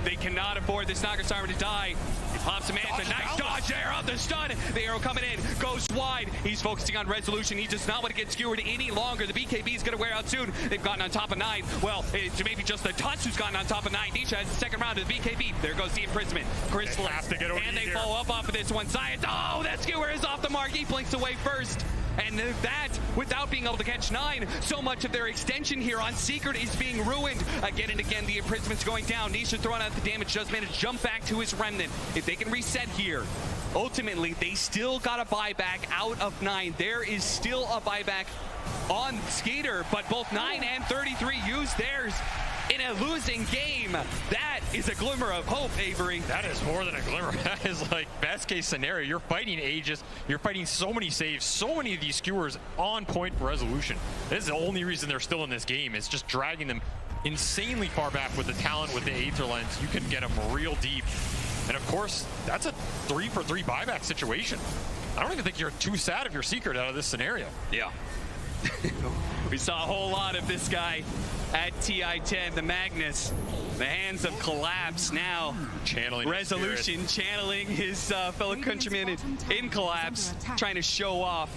Speaker 2: They cannot afford this NaGA Siren to die. He pops a man. It's a nice dodge there on the stun. The arrow coming in. Goes wide. He's focusing on Resolution. He does not want to get skewered any longer. The BKB is going to wear out soon. They've gotten on top of 9. Well, it's maybe just the Tuts who's gotten on top of 9. Nisha has the second round of the BKB. There goes the imprisonment. Chrysalis.
Speaker 1: have to get OD
Speaker 2: And they
Speaker 1: here.
Speaker 2: follow up off of this one. Science. Oh, that skewer is off the mark. He blinks away first. And that, without being able to catch 9, so much of their extension here on Secret is being ruined. Again and again, the imprisoment's going down. Nisha throwing out the damage, does manage to jump back to his remnant. If they can reset here, ultimately, they still got a buyback out of 9. There is still a buyback on Skeeter, but both 9 and 33 used theirs in a losing game. That is a glimmer of hope, Avery.
Speaker 1: That is more than a glimmer. That is like best case scenario. You're fighting Aegis. You're fighting so many saves. So many of these skewers on point for Resolution. This is the only reason they're still in this game. It's just dragging them insanely far back with the talent, with the Aether Lens. You can get them real deep. And of course, that's a 3-for-3 buyback situation. I don't even think you're too sad if you're Secret out of this scenario.
Speaker 2: Yeah. We saw a whole lot of this guy at TI-10, the Magnus. The hands of Collapse now.
Speaker 1: Channeling
Speaker 2: Resolution channeling his fellow countrymen in Collapse, trying to show off.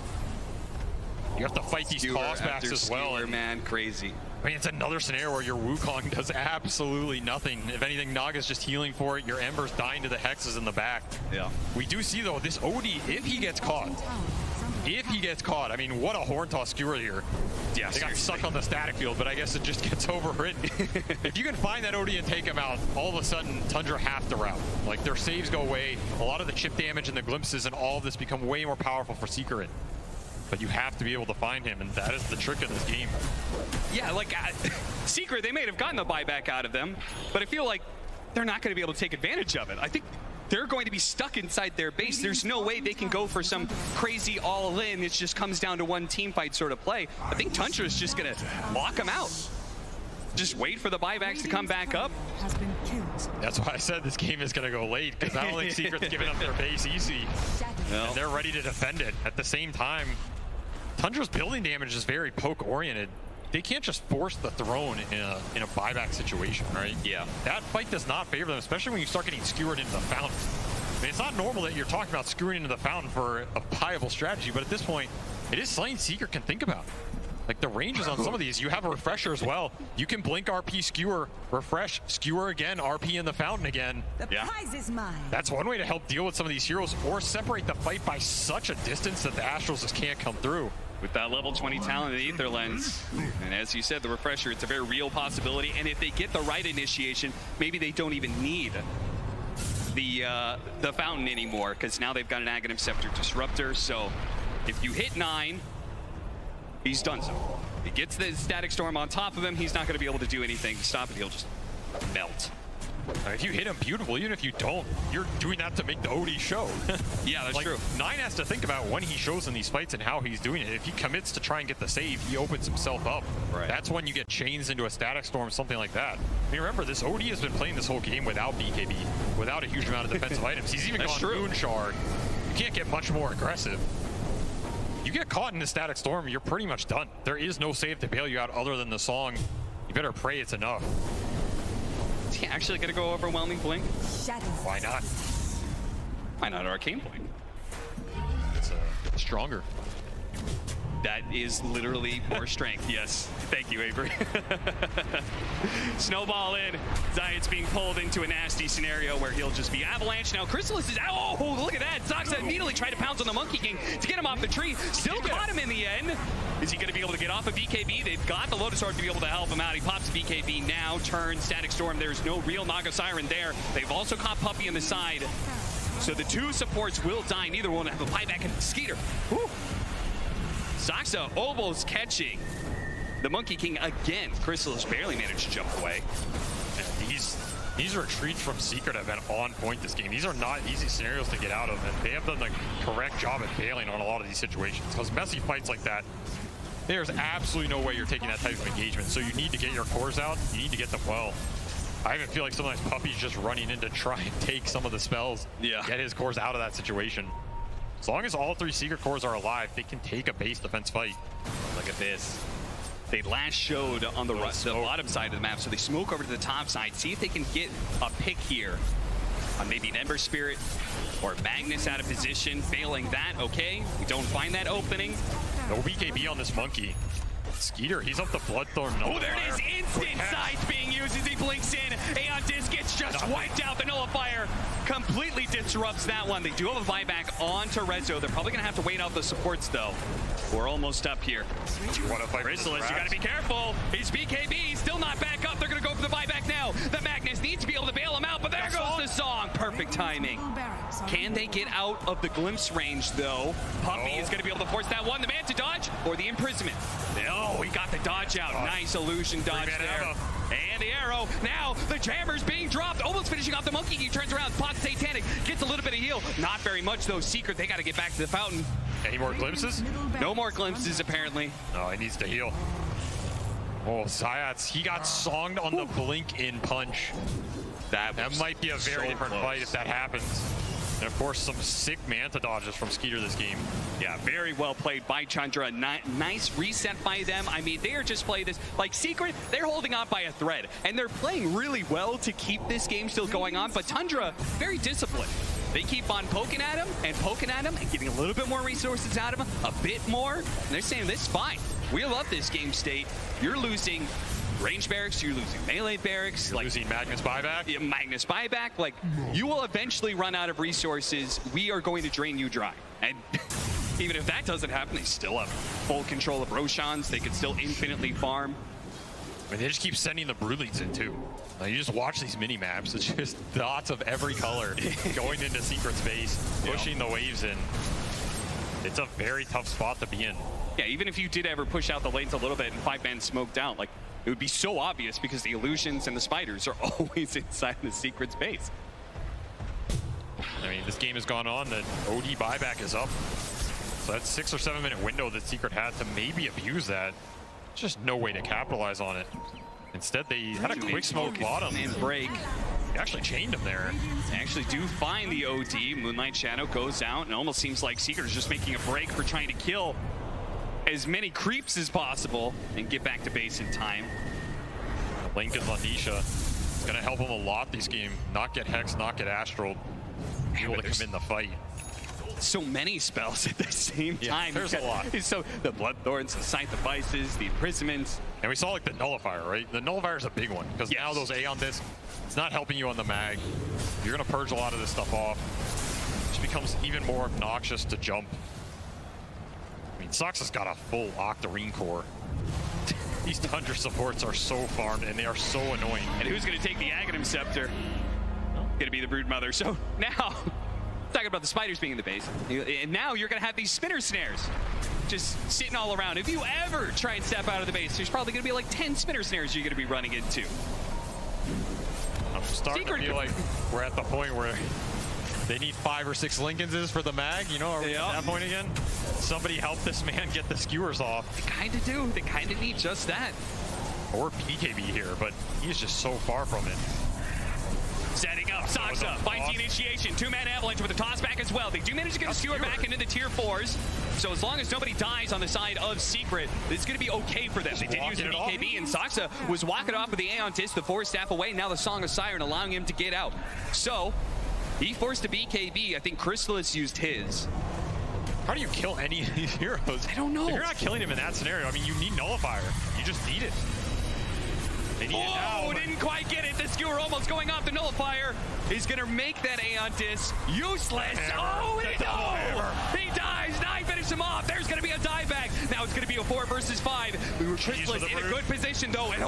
Speaker 1: You have to fight these
Speaker 2: Skewer
Speaker 1: toss backs
Speaker 2: after
Speaker 1: as well.
Speaker 2: skewer,
Speaker 1: And,
Speaker 2: man, crazy.
Speaker 1: I mean, it's another scenario where your Wukong does absolutely nothing. If anything, NaGA's just healing for it. Your Ember's dying to the hexes in the back.
Speaker 2: Yeah.
Speaker 1: We do see, though, this OD, if he gets caught, I mean, what a horn toss skewer here.
Speaker 2: Yeah,
Speaker 1: They got
Speaker 2: seriously.
Speaker 1: stuck on the static field, but I guess it just gets overwritten. If you can find that OD and take him out, all of a sudden, Tundra have to route. Like, their saves go away. A lot of the chip damage and the glimpses and all of this become way more powerful for Secret. But you have to be able to find him, and that is the trick of this game.
Speaker 2: Yeah, like, Secret, they may have gotten the buyback out of them, but I feel like they're not going to be able to take advantage of it. I think they're going to be stuck inside their base. There's no way they can go for some crazy all-in. It just comes down to one team fight sort of play. I think Tundra is just going to lock them out. Just wait for the buybacks to come back up.
Speaker 1: That's why I said this game is going to go late, because I don't think Secret's giving up their base easy. And they're ready to defend it. At the same time, Tundra's building damage is very poke-oriented. They can't just force the throne in a buyback situation, right?
Speaker 2: Yeah.
Speaker 1: That fight does not favor them, especially when you start getting skewered into the fountain. I mean, it's not normal that you're talking about skewering into the fountain for a viable strategy, but at this point, it is something Secret can think about. Like, the ranges on some of these, you have a refresher as well. You can blink RP, skewer, refresh, skewer again, RP in the fountain again.
Speaker 5: The prize is mine.
Speaker 1: That's one way to help deal with some of these heroes, or separate the fight by such a distance that the Astrals just can't come through.
Speaker 2: With that level 20 talent in the Aether Lens. And as you said, the refresher, it's a very real possibility. And if they get the right initiation, maybe they don't even need the fountain anymore, because now they've got an Aghanim Scepter Disruptor. So if you hit 9, he's done so. He gets the Static Storm on top of him, he's not going to be able to do anything to stop it. He'll just melt.
Speaker 1: If you hit him, beautiful. Even if you don't, you're doing that to make the OD show.
Speaker 2: Yeah, that's
Speaker 1: like,
Speaker 2: true. 9
Speaker 1: has to think about when he shows in these fights and how he's doing it. If he commits to try and get the save, he opens himself up.
Speaker 2: Right.
Speaker 1: That's when you get chains into a Static Storm, something like that. I mean, remember, this OD has been playing this whole game without BKB, without a huge amount of defensive items. He's even
Speaker 2: That's
Speaker 1: gone
Speaker 2: true.
Speaker 1: Moon Shard. You can't get much more aggressive. You get caught in the Static Storm, you're pretty much done. There is no save to bail you out other than the song. You better pray it's enough.
Speaker 2: Is he actually going to go Overwhelming Blink?
Speaker 1: Why not?
Speaker 2: Why not Arcane Blink?
Speaker 1: It's stronger.
Speaker 2: That is literally more strength, yes. Thank you, Avery. Snowball in. Zayat's being pulled into a nasty scenario where he'll just be avalanche. Now, Chrysalis is out. Oh, look at that. Zoxa immediately tried to pounce on the Monkey King to get him off the tree. Still caught him in the end. Is he going to be able to get off of BKB? They've got the Lotus Orb to be able to help him out. He pops BKB now, turns Static Storm. There's no real NaGA Siren there. They've also caught Puppy on the side. So the two supports will die. Neither one will have a buyback in Skeeter. Whew. Zoxa almost catching the Monkey King again. Chrysalis barely managed to jump away.
Speaker 1: And these retreats from Secret have been on point this game. These are not easy scenarios to get out of, and they have done the correct job at bailing on a lot of these situations. Because messy fights like that, there's absolutely no way you're taking that type of engagement. So you need to get your cores out. You need to get them well. I even feel like sometimes Puppy's just running in to try and take some of the spells, get his cores out of that situation. As long as all 3 secret cores are alive, they can take a base defense fight.
Speaker 2: Look at this. They last showed on the bottom side of the map, so they smoke over to the top side, see if they can get a pick here on maybe an Ember Spirit or Magnus out of position. Failing that, okay. We don't find that opening.
Speaker 1: No BKB on this monkey. Skeeter, he's up the Bloodthorn.
Speaker 2: Oh, there it is. Instant sight being used as he blinks in. Aeon Disc gets just wiped out. The Nullifier completely disrupts that one. They do have a buyback onto Rezo. They're probably going to have to wait out the supports, though. We're almost up here.
Speaker 1: You want to fight
Speaker 2: Chrysalis, you got to be careful. His BKB still not back up. They're going to go for the buyback now. The Magnus needs to be able to bail him out, but there goes the song. Perfect timing. Can they get out of the glimpse range, though? Puppy is going to be able to force that one. The man to dodge or the imprisonment. Oh, he got the dodge out. Nice illusion dodge there. And the arrow. Now the jammer's being dropped. Almost finishing off the monkey. He turns around. Pots Satanic. Gets a little bit of heal. Not very much, though. Secret, they got to get back to the fountain.
Speaker 1: Any more glimpses?
Speaker 2: No more glimpses, apparently.
Speaker 1: Oh, he needs to heal. Oh, Zayats, he got songed on the blink in punch. That might be a very different fight if that happens. And of course, some sick Manta dodges from Skeeter this game.
Speaker 2: Yeah, very well played by Tundra. Nice reset by them. I mean, they are just playing this like Secret. They're holding on by a thread, and they're playing really well to keep this game still going on. But Tundra, very disciplined. They keep on poking at him and getting a little bit more resources out of him, a bit more. And they're saying, this is fine. We love this game state. You're losing range barracks, you're losing melee barracks.
Speaker 1: You're losing Magnus buyback?
Speaker 2: Yeah, Magnus buyback. Like, you will eventually run out of resources. We are going to drain you dry. And even if that doesn't happen, they still have full control of Roshans. They can still infinitely farm.
Speaker 1: I mean, they just keep sending the brood leads in too. Like, you just watch these mini maps. It's just dots of every color going into Secret space, pushing the waves in. It's a very tough spot to be in.
Speaker 2: Yeah, even if you did ever push out the lanes a little bit and 5-man smoked out, like, it would be so obvious because the illusions and the spiders are always inside the Secret space.
Speaker 1: I mean, this game has gone on. The OD buyback is up. So that's 6 or 7 minute window that Secret had to maybe abuse that. Just no way to capitalize on it. Instead, they had a quick smoke bottom
Speaker 2: and break.
Speaker 1: They actually chained him there.
Speaker 2: They actually do find the OD. Moonlight Shadow goes out, and it almost seems like Secret is just making a break for trying to kill as many creeps as possible and get back to base in time.
Speaker 1: Lincoln's on Nisha. It's going to help him a lot this game. Not get Hex, not get Astral. Be able to come in the fight.
Speaker 2: So many spells at the same time.
Speaker 1: There's a lot.
Speaker 2: So the Bloodthorns, the Sight Devices, the Imprisonments.
Speaker 1: And we saw like the Nullifier, right? The Nullifier is a big one because now those Aeon Discs, it's not helping you on the mag. You're going to purge a lot of this stuff off. It just becomes even more obnoxious to jump. I mean, Sox has got a full Octarine core. These Tundra supports are so farmed and they are so annoying.
Speaker 2: And who's going to take the Aghanim Scepter? Going to be the Broodmother. So now, talking about the spiders being in the base, and now you're going to have these spinner snares just sitting all around. If you ever try and step out of the base, there's probably going to be like 10 spinner snares you're going to be running into.
Speaker 1: I'm starting to feel like we're at the point where they need 5 or 6 Lincolnses for the mag. You know, are we at that point again? Somebody help this man get the skewers off.
Speaker 2: They kind of do. They kind of need just that.
Speaker 1: Or PKB here, but he's just so far from it.
Speaker 2: Setting up, Soxa, finds the initiation. 2-man avalanche with a toss back as well. They do manage to get a skewer back into the tier 4s. So as long as nobody dies on the side of Secret, it's going to be okay for them. They did use the BKB, and Soxa was walking off with the Aeon Disc, the 4-staff away. Now the Song of Siren allowing him to get out. So he forced a BKB. I think Chrysalis used his.
Speaker 1: How do you kill any of these heroes?
Speaker 2: I don't know.
Speaker 1: If you're not killing him in that scenario, I mean, you need Nullifier. You just need it. They need it now.
Speaker 2: Didn't quite get it. The skewer almost going off. The Nullifier is going to make that Aeon Disc useless. Oh, he dies. Nine finish him off. There's going to be a dieback. Now it's going to be a 4 versus 5. We were Chrysalis in a good position, though. And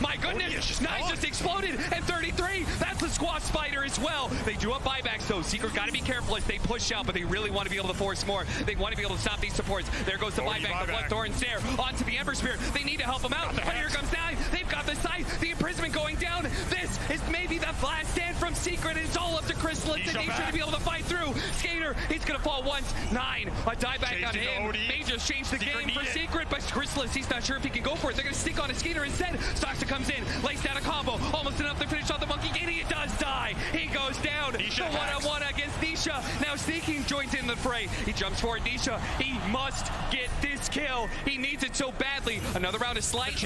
Speaker 2: my goodness. Nine just exploded. And 33. That's the Squash Spider as well. They do have buybacks, though. Secret got to be careful as they push out, but they really want to be able to force more. They want to be able to stop these supports. There goes the buyback. The Bloodthorn Snare onto the Ember Spirit. They need to help him out. But here comes Nine. They've got the sight. The imprisonment going down. This is maybe the last stand from Secret. It's all up to Chrysalis and Nature to be able to fight through. through. Skater, he's gonna fall once. 9, a dieback on him. May just change the game for Secret, but Chrysalis, he's not sure if he can go for it. They're gonna stick on a Skater instead. Stoxa comes in, lays down a combo, almost enough to finish off the Monkey King. He does die. He goes down. The one-on-one against Nisha. Now Sneaking joins in the fray. He jumps forward. Nisha, he must get this kill. He needs it so badly. Another round of Slight.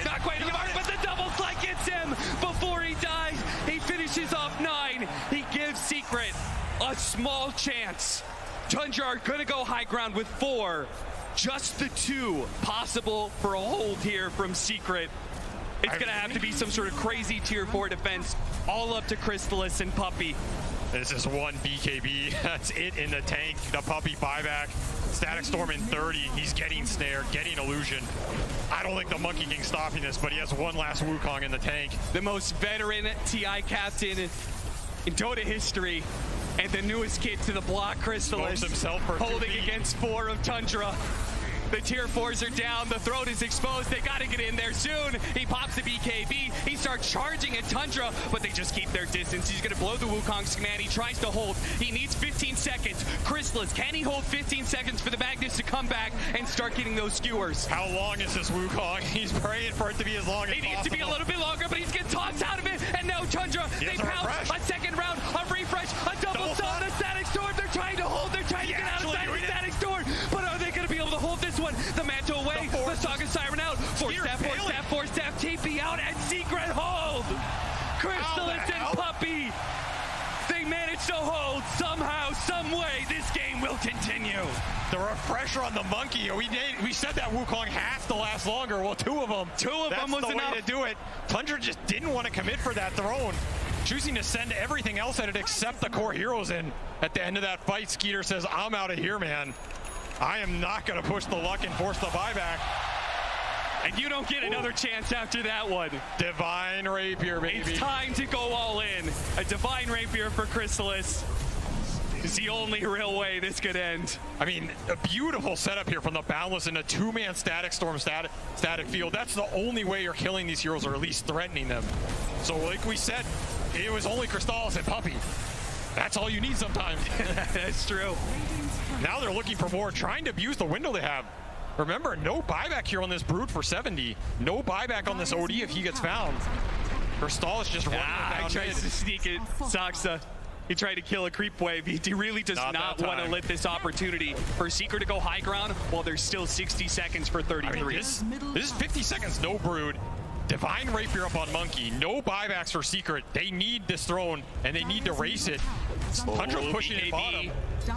Speaker 2: Not quite to the mark, but the double Slight gets him before he dies. He finishes off 9. He gives Secret a small chance. Tundra are gonna go high ground with 4. Just the 2 possible for a hold here from Secret. It's gonna have to be some sort of crazy tier 4 defense, all up to Chrysalis and Puppey.
Speaker 1: This is 1 BKB. That's it in the tank. The Puppey buyback. Static Storm in 30. He's getting Snare, getting Illusion. I don't think the Monkey King's stopping this, but he has one last Wukong in the tank.
Speaker 2: The most veteran TI captain in Dota history, and the newest kid to the block, Chrysalis, holding against 4 of Tundra. The tier 4s are down. The throat is exposed. They got to get in there soon. He pops the BKB. He starts charging at Tundra, but they just keep their distance. He's going to blow the Wukong's command. He tries to hold. He needs 15 seconds. Chrysalis, can he hold 15 seconds for the Magnus to come back and start getting those skewers?
Speaker 1: How long is this Wukong? He's praying for it to be as long as possible.
Speaker 2: He needs to be a little bit longer, but he's getting tossed out of it. And now Tundra, they pounce a second round, a refresh, a double stun, the Static Storm. They're trying to hold. They're trying to get out of sight of the Static Storm. But are they going to be able to hold this one? The Manto away, the Saga Siren out, 4 staff, TP out, and Secret hold! Chrysalis and Puppey, they managed to hold somehow, some way. This game will continue.
Speaker 1: The refresher on the Monkey, we said that Wukong has to last longer. Well, 2 of them. 2 of them was the enough way to do it. Tundra just didn't want to commit for that throne, choosing to send everything else at it except the core heroes in. At the end of that fight, Skeeter says, I'm out of here, man. I am not going to push the luck and force the buyback.
Speaker 2: And you don't get another chance after that one.
Speaker 1: Divine Rapier, baby.
Speaker 2: It's time to go all in. A Divine Rapier for Chrysalis is the only real way this could end.
Speaker 1: I mean, a beautiful setup here from the Boundless in a 2-man Static Storm static field. That's the only way you're killing these heroes, or at least threatening them. So like we said, it was only Crystallis and Puppey. That's all you need sometimes.
Speaker 2: That's true.
Speaker 1: Now they're looking for more, trying to abuse the window they have. Remember, no buyback here on this Brood for 70. No buyback on this OD if he gets found. Crystallis just running down
Speaker 2: he tries to sneak it. Soxa, he tried to kill a creep wave. He really does not want to let this opportunity for Secret to go high ground while there's still 60 seconds for 33.
Speaker 1: I mean, this is 50 seconds, no Brood. Divine Rapier up on Monkey. No buybacks for Secret. They need this throne, and they need to race it. Tundra's pushing it bottom.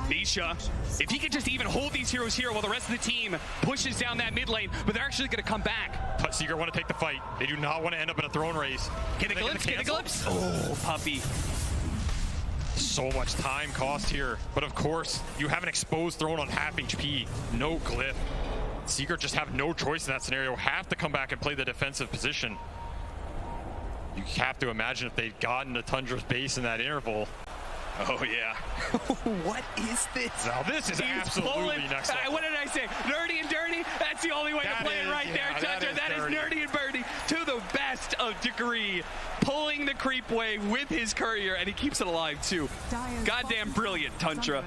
Speaker 2: Nisha, if he could just even hold these heroes here while the rest of the team pushes down that mid lane, but they're actually going to come back.
Speaker 1: But Secret want to take the fight. They do not want to end up in a throne race.
Speaker 2: Get a glimpse, get a glimpse. Oh, Puppey.
Speaker 1: So much time cost here. But of course, you have an exposed throne on half HP. No glyph. Secret just have no choice in that scenario. Have to come back and play the defensive position. You have to imagine if they'd gotten to Tundra's base in that interval.
Speaker 2: Oh, yeah. What is this?
Speaker 1: Now, this is absolutely next level.
Speaker 2: What did I say? Nerdy and dirty? That's the only way to play it right there, Tundra. That is nerdy and birdie to the best of degree. Pulling the creep wave with his courier, and he keeps it alive, too. Goddamn brilliant, Tundra.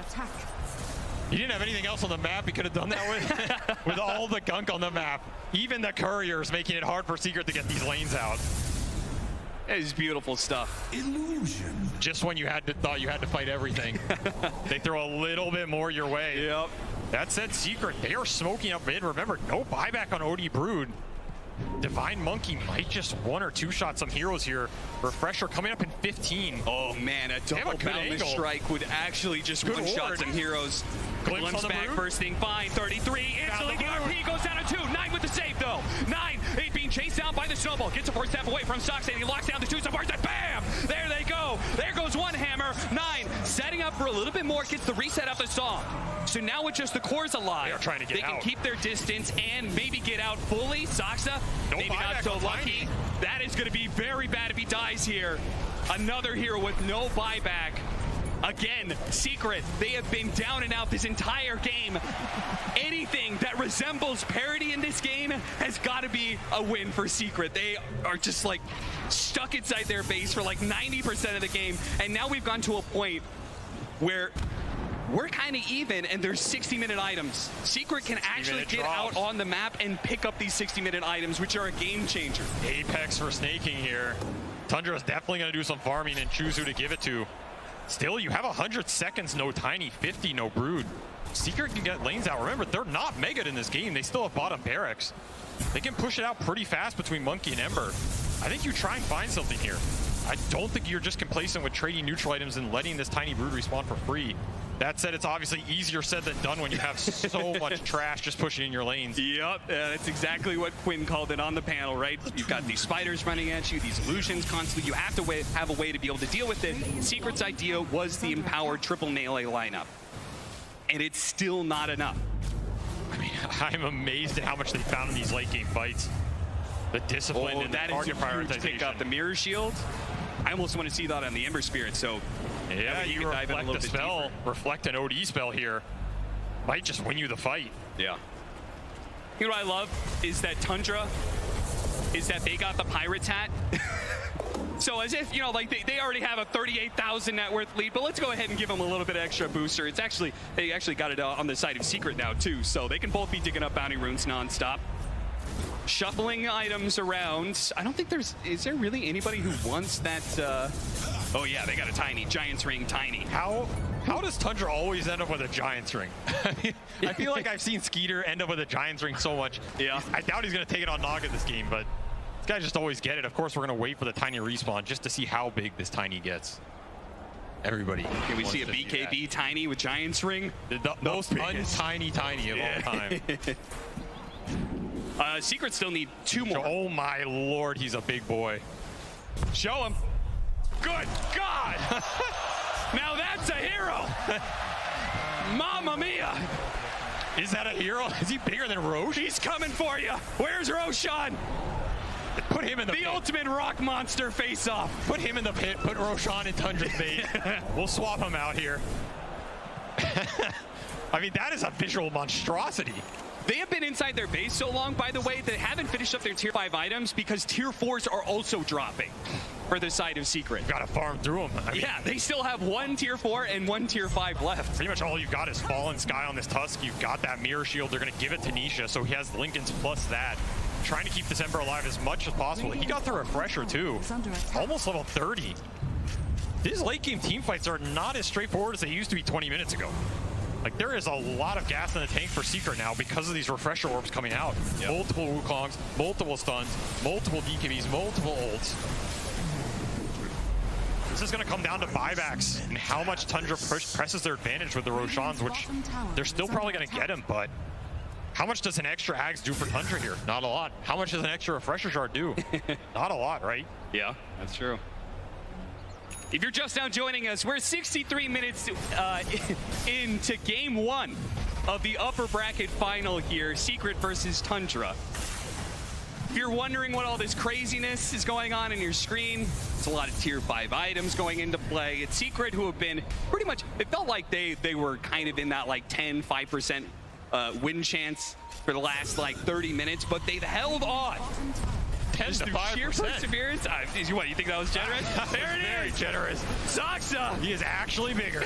Speaker 1: He didn't have anything else on the map he could have done that with. With all the gunk on the map. Even the couriers making it hard for Secret to get these lanes out.
Speaker 2: It is beautiful stuff.
Speaker 5: Illusion.
Speaker 1: Just when you thought you had to fight everything. They throw a little bit more your way.
Speaker 2: Yep.
Speaker 1: That said, Secret, they are smoking up mid. Remember, no buyback on OD Brood. Divine Monkey might just 1 or 2 shot some heroes here. Refresher coming up in 15.
Speaker 2: Oh man, a double boundless strike would actually just one-shot some heroes. Glimpse back, first thing fine, 33. Instantly, the RP goes down to 2. 9 with the save though. 9, being chased down by the snowball. Gets a 4 step away from Soxa, and he locks down the 2 supports, and bam! There they go. There goes one hammer. 9, setting up for a little bit more, gets the reset of the song. So now with just the cores alive,
Speaker 1: they are trying to get out.
Speaker 2: They can keep their distance and maybe get out fully. Soxa, maybe not so lucky. That is going to be very bad if he dies here. Another hero with no buyback. Again, Secret, they have been down and out this entire game. Anything that resembles parity in this game has got to be a win for Secret. They are just like stuck inside their base for like 90% of the game. And now we've gone to a point where we're kind of even, and there's 60-minute items. Secret can actually get out on the map and pick up these 60-minute items, which are a game changer.
Speaker 1: Apex for snaking here. Tundra is definitely going to do some farming and choose who to give it to. Still, you have 100 seconds, no Tiny, 50, no Brood. Secret can get lanes out. Remember, they're not mega in this game. They still have bottom barracks. They can push it out pretty fast between Monkey and Ember. I think you try and find something here. I don't think you're just complacent with trading neutral items and letting this Tiny Brood respawn for free. That said, it's obviously easier said than done when you have so much trash just pushing in your lanes.
Speaker 2: Yep, that's exactly what Quinn called it on the panel, right? You've got these spiders running at you, these illusions constantly. You have to have a way to be able to deal with it. Secret's idea was the empowered triple melee lineup, and it's still not enough.
Speaker 1: I mean, I'm amazed at how much they found in these late game fights. The discipline and the target prioritization.
Speaker 2: Pick up the mirror shield. I almost want to see that on the Ember Spirit, so
Speaker 1: yeah, you reflect the spell, reflect an OD spell here. Might just win you the fight.
Speaker 2: Yeah. You know what I love is that Tundra, is that they got the Pirates hat. So as if, you know, like they already have a 38,000 net worth lead, but let's go ahead and give them a little bit of extra booster. It's actually, they actually got it on the side of Secret now too, so they can both be digging up bounty runes nonstop. Shuffling items around. I don't think is there really anybody who wants that? Oh yeah, they got a Tiny, Giant's Ring Tiny.
Speaker 1: How does Tundra always end up with a Giant's Ring? I feel like I've seen Skeeter end up with a Giant's Ring so much.
Speaker 2: Yeah.
Speaker 1: I doubt he's going to take it on NaGA this game, but these guys just always get it. Of course, we're going to wait for the Tiny respawn just to see how big this Tiny gets. Everybody.
Speaker 2: Can we see a BKB Tiny with Giant's Ring?
Speaker 1: The most tiny of all time.
Speaker 2: Secret still need 2 more.
Speaker 1: Oh my lord, he's a big boy.
Speaker 2: Show him. Good God! Now that's a hero! Mamma mia!
Speaker 1: Is that a hero? Is he bigger than Roche?
Speaker 2: He's coming for you! Where's Roshan?
Speaker 1: Put him in the pit.
Speaker 2: Ultimate rock monster face-off.
Speaker 1: Put him in the pit. Put Roshan in Tundra's base. We'll swap him out here. I mean, that is a visual monstrosity.
Speaker 2: They have been inside their base so long, by the way, they haven't finished up their tier 5 items because tier 4s are also dropping for the side of Secret.
Speaker 1: You've got to farm through them. I mean,
Speaker 2: yeah, they still have 1 tier 4 and 1 tier 5 left.
Speaker 1: Pretty much all you've got is Fallen Sky on this Tusk. You've got that Mirror Shield. They're going to give it to Nisha, so he has Lincoln's plus that. Trying to keep this Ember alive as much as possible. He got the Refresher, too. Almost level 30. These late game team fights are not as straightforward as they used to be 20 minutes ago. Like, there is a lot of gas in the tank for Secret now because of these refresher orbs coming out. Yep. Multiple Wukongs, multiple stuns, multiple DKBs, multiple ults. This is going to come down to buybacks and how much Tundra presses their advantage with the Roshans, which they're still probably going to get him, but how much does an extra Ags do for Tundra here? Not a lot. How much does an extra Refresher Shard do? Not a lot, right?
Speaker 2: Yeah, that's true. If you're just now joining us, we're 63 minutes into game 1 of the upper bracket final here, Secret versus Tundra. If you're wondering what all this craziness is going on in your screen, it's a lot of tier 5 items going into play. It's Secret who have been pretty much, it felt like they were kind of in that like 5% win chance for the last like 30 minutes, but they've held on. 10 to 5%. Sheer perseverance. What, you think that was generous? There it
Speaker 1: Very
Speaker 2: is.
Speaker 1: generous.
Speaker 2: Saxa.
Speaker 1: He is actually bigger.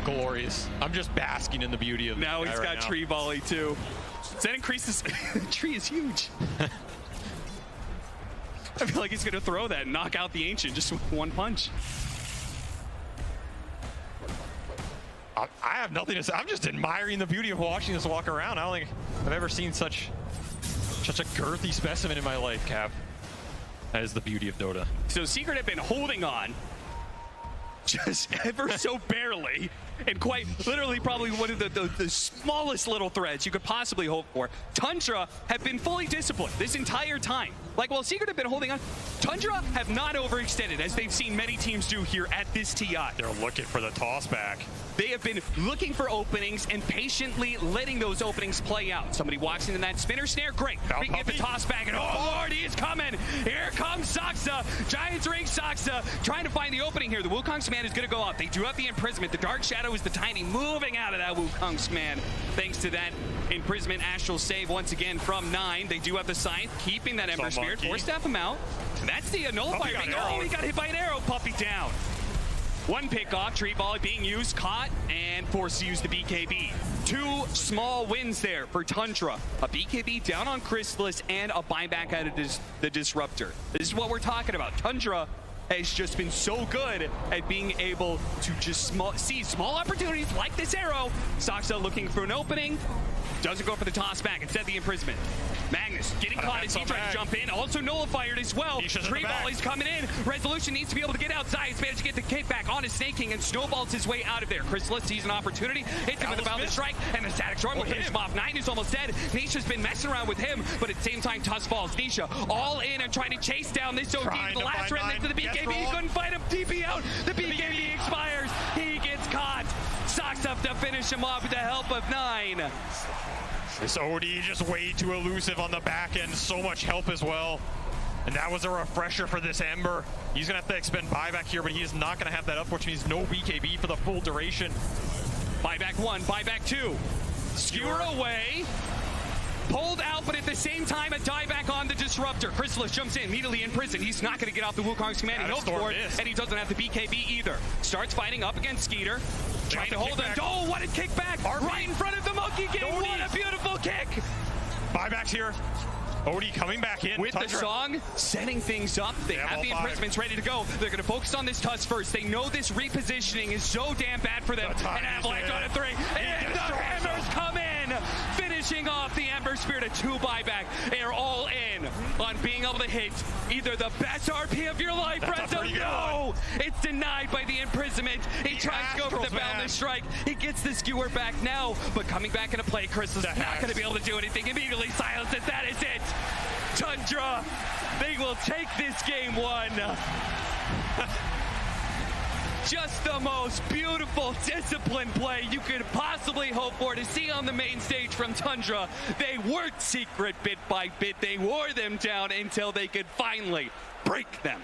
Speaker 1: Glorious. I'm just basking in the beauty of
Speaker 2: now he's got tree volley too. Does that increase this? The tree is huge. I feel like he's gonna throw that and knock out the Ancient just with 1 punch.
Speaker 1: I have nothing to say. I'm just admiring the beauty of watching this walk around. I don't think I've ever seen such a girthy specimen in my life, Cap. That is the beauty of Dota.
Speaker 2: So Secret have been holding on just ever so barely, and quite literally probably one of the smallest little threads you could possibly hope for. Tundra have been fully disciplined this entire time. Like, while Secret have been holding on, Tundra have not overextended, as they've seen many teams do here at this TI.
Speaker 1: They're looking for the toss back.
Speaker 2: They have been looking for openings and patiently letting those openings play out. Somebody walks into that spinner snare, great. We can get the toss back, and oh Lord, he is coming. Here comes Saxa. Giants Ring Saxa trying to find the opening here. The Wukong's man is going to go up. They do have the imprisonment. The Dark Shadow is the Tiny moving out of that Wukong's man. Thanks to that imprisonment astral save once again from 9. They do have the Scythe, keeping that Ember Spirit Spirit,
Speaker 1: Monkey.
Speaker 2: 4-step him out. And that's the nullifier.
Speaker 1: got
Speaker 2: Being,
Speaker 1: arrowed.
Speaker 2: oh, he got hit by an arrow. Puppy down. One pick off, tree volley being used, caught, and forced to use the BKB. 2 small wins there for Tundra. A BKB down on Chrysalis and a buyback out of the Disruptor. This is what we're talking about. Tundra has just been so good at being able to just see small opportunities like this arrow. Saksa looking for an opening. Doesn't go for the toss back. Instead, the imprisonment. Magnus getting caught as he tried to jump in. Also nullified as well. Tree volleys coming in. Resolution needs to be able to get outside. He's managed to get the kickback on his snaking and snowballs his way out of there. Chrysalis sees an opportunity. Hits him with the Boundless Strike. And the Static Storm will finish him off. 9 is almost dead. Nisha's been messing around with him. But at the same time, Tusk falls. Nisha all in and trying to chase down this OD. The last remnant to the BKB. He couldn't fight him. TP out. The BKB expires. He gets caught. Socks up to finish him off with the help of 9.
Speaker 1: This OD just way too elusive on the back end. So much help as well. And that was a refresher for this Ember. He's going to have to expend buyback here, but he is not going to have that up, which means no BKB for the full duration.
Speaker 2: Buyback 1, buyback 2. Skewer away. Pulled out, but at the same time, a dieback on the Disruptor. Chrysalis jumps in, immediately in prison. He's not going to get off the Wukong's command. He hopes for it, and he doesn't have the BKB either. Starts fighting up against Skeeter. Trying to hold him. Oh, what a kickback! Right in front of the Monkey King. What a beautiful kick!
Speaker 1: Buybacks here. Odie coming back in.
Speaker 2: With the song, setting things up. They have the imprisonments ready to go. They're going to focus on this Tusk first. They know this repositioning is so damn bad for them. And Avalanche on a 3. And the hammers come in! Finishing off the Ember Spirit, a 2 buyback. They are all in on being able to hit either the best RP of your life, Renzo. No! It's denied by the imprisonment. He tries to go for the Boundless Strike. He gets the skewer back now, but coming back into play, Chris is not going to be able to do anything. Immediately silences. That is it. Tundra, they will take this game 1. Just the most beautiful, disciplined play you could possibly hope for to see on the main stage from Tundra. They worked Secret bit by bit. They wore them down until they could finally break them.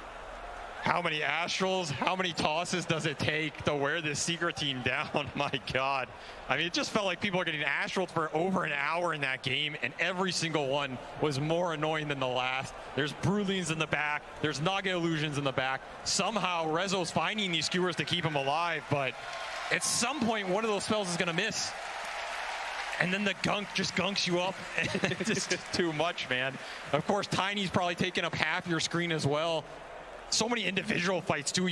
Speaker 1: How many Astrals, how many tosses does it take to wear this Secret team down? My God. I mean, it just felt like people were getting Astrals for over an hour in that game, and every single one was more annoying than the last. There's Brulines in the back. There's NaGA Illusions in the back. Somehow, Rezo's finding these skewers to keep him alive, but at some point, one of those spells is going to miss. And then the gunk just gunks you up. It's just too much, man. Of course, Tiny's probably taking up half your screen as well. So many individual fights, too.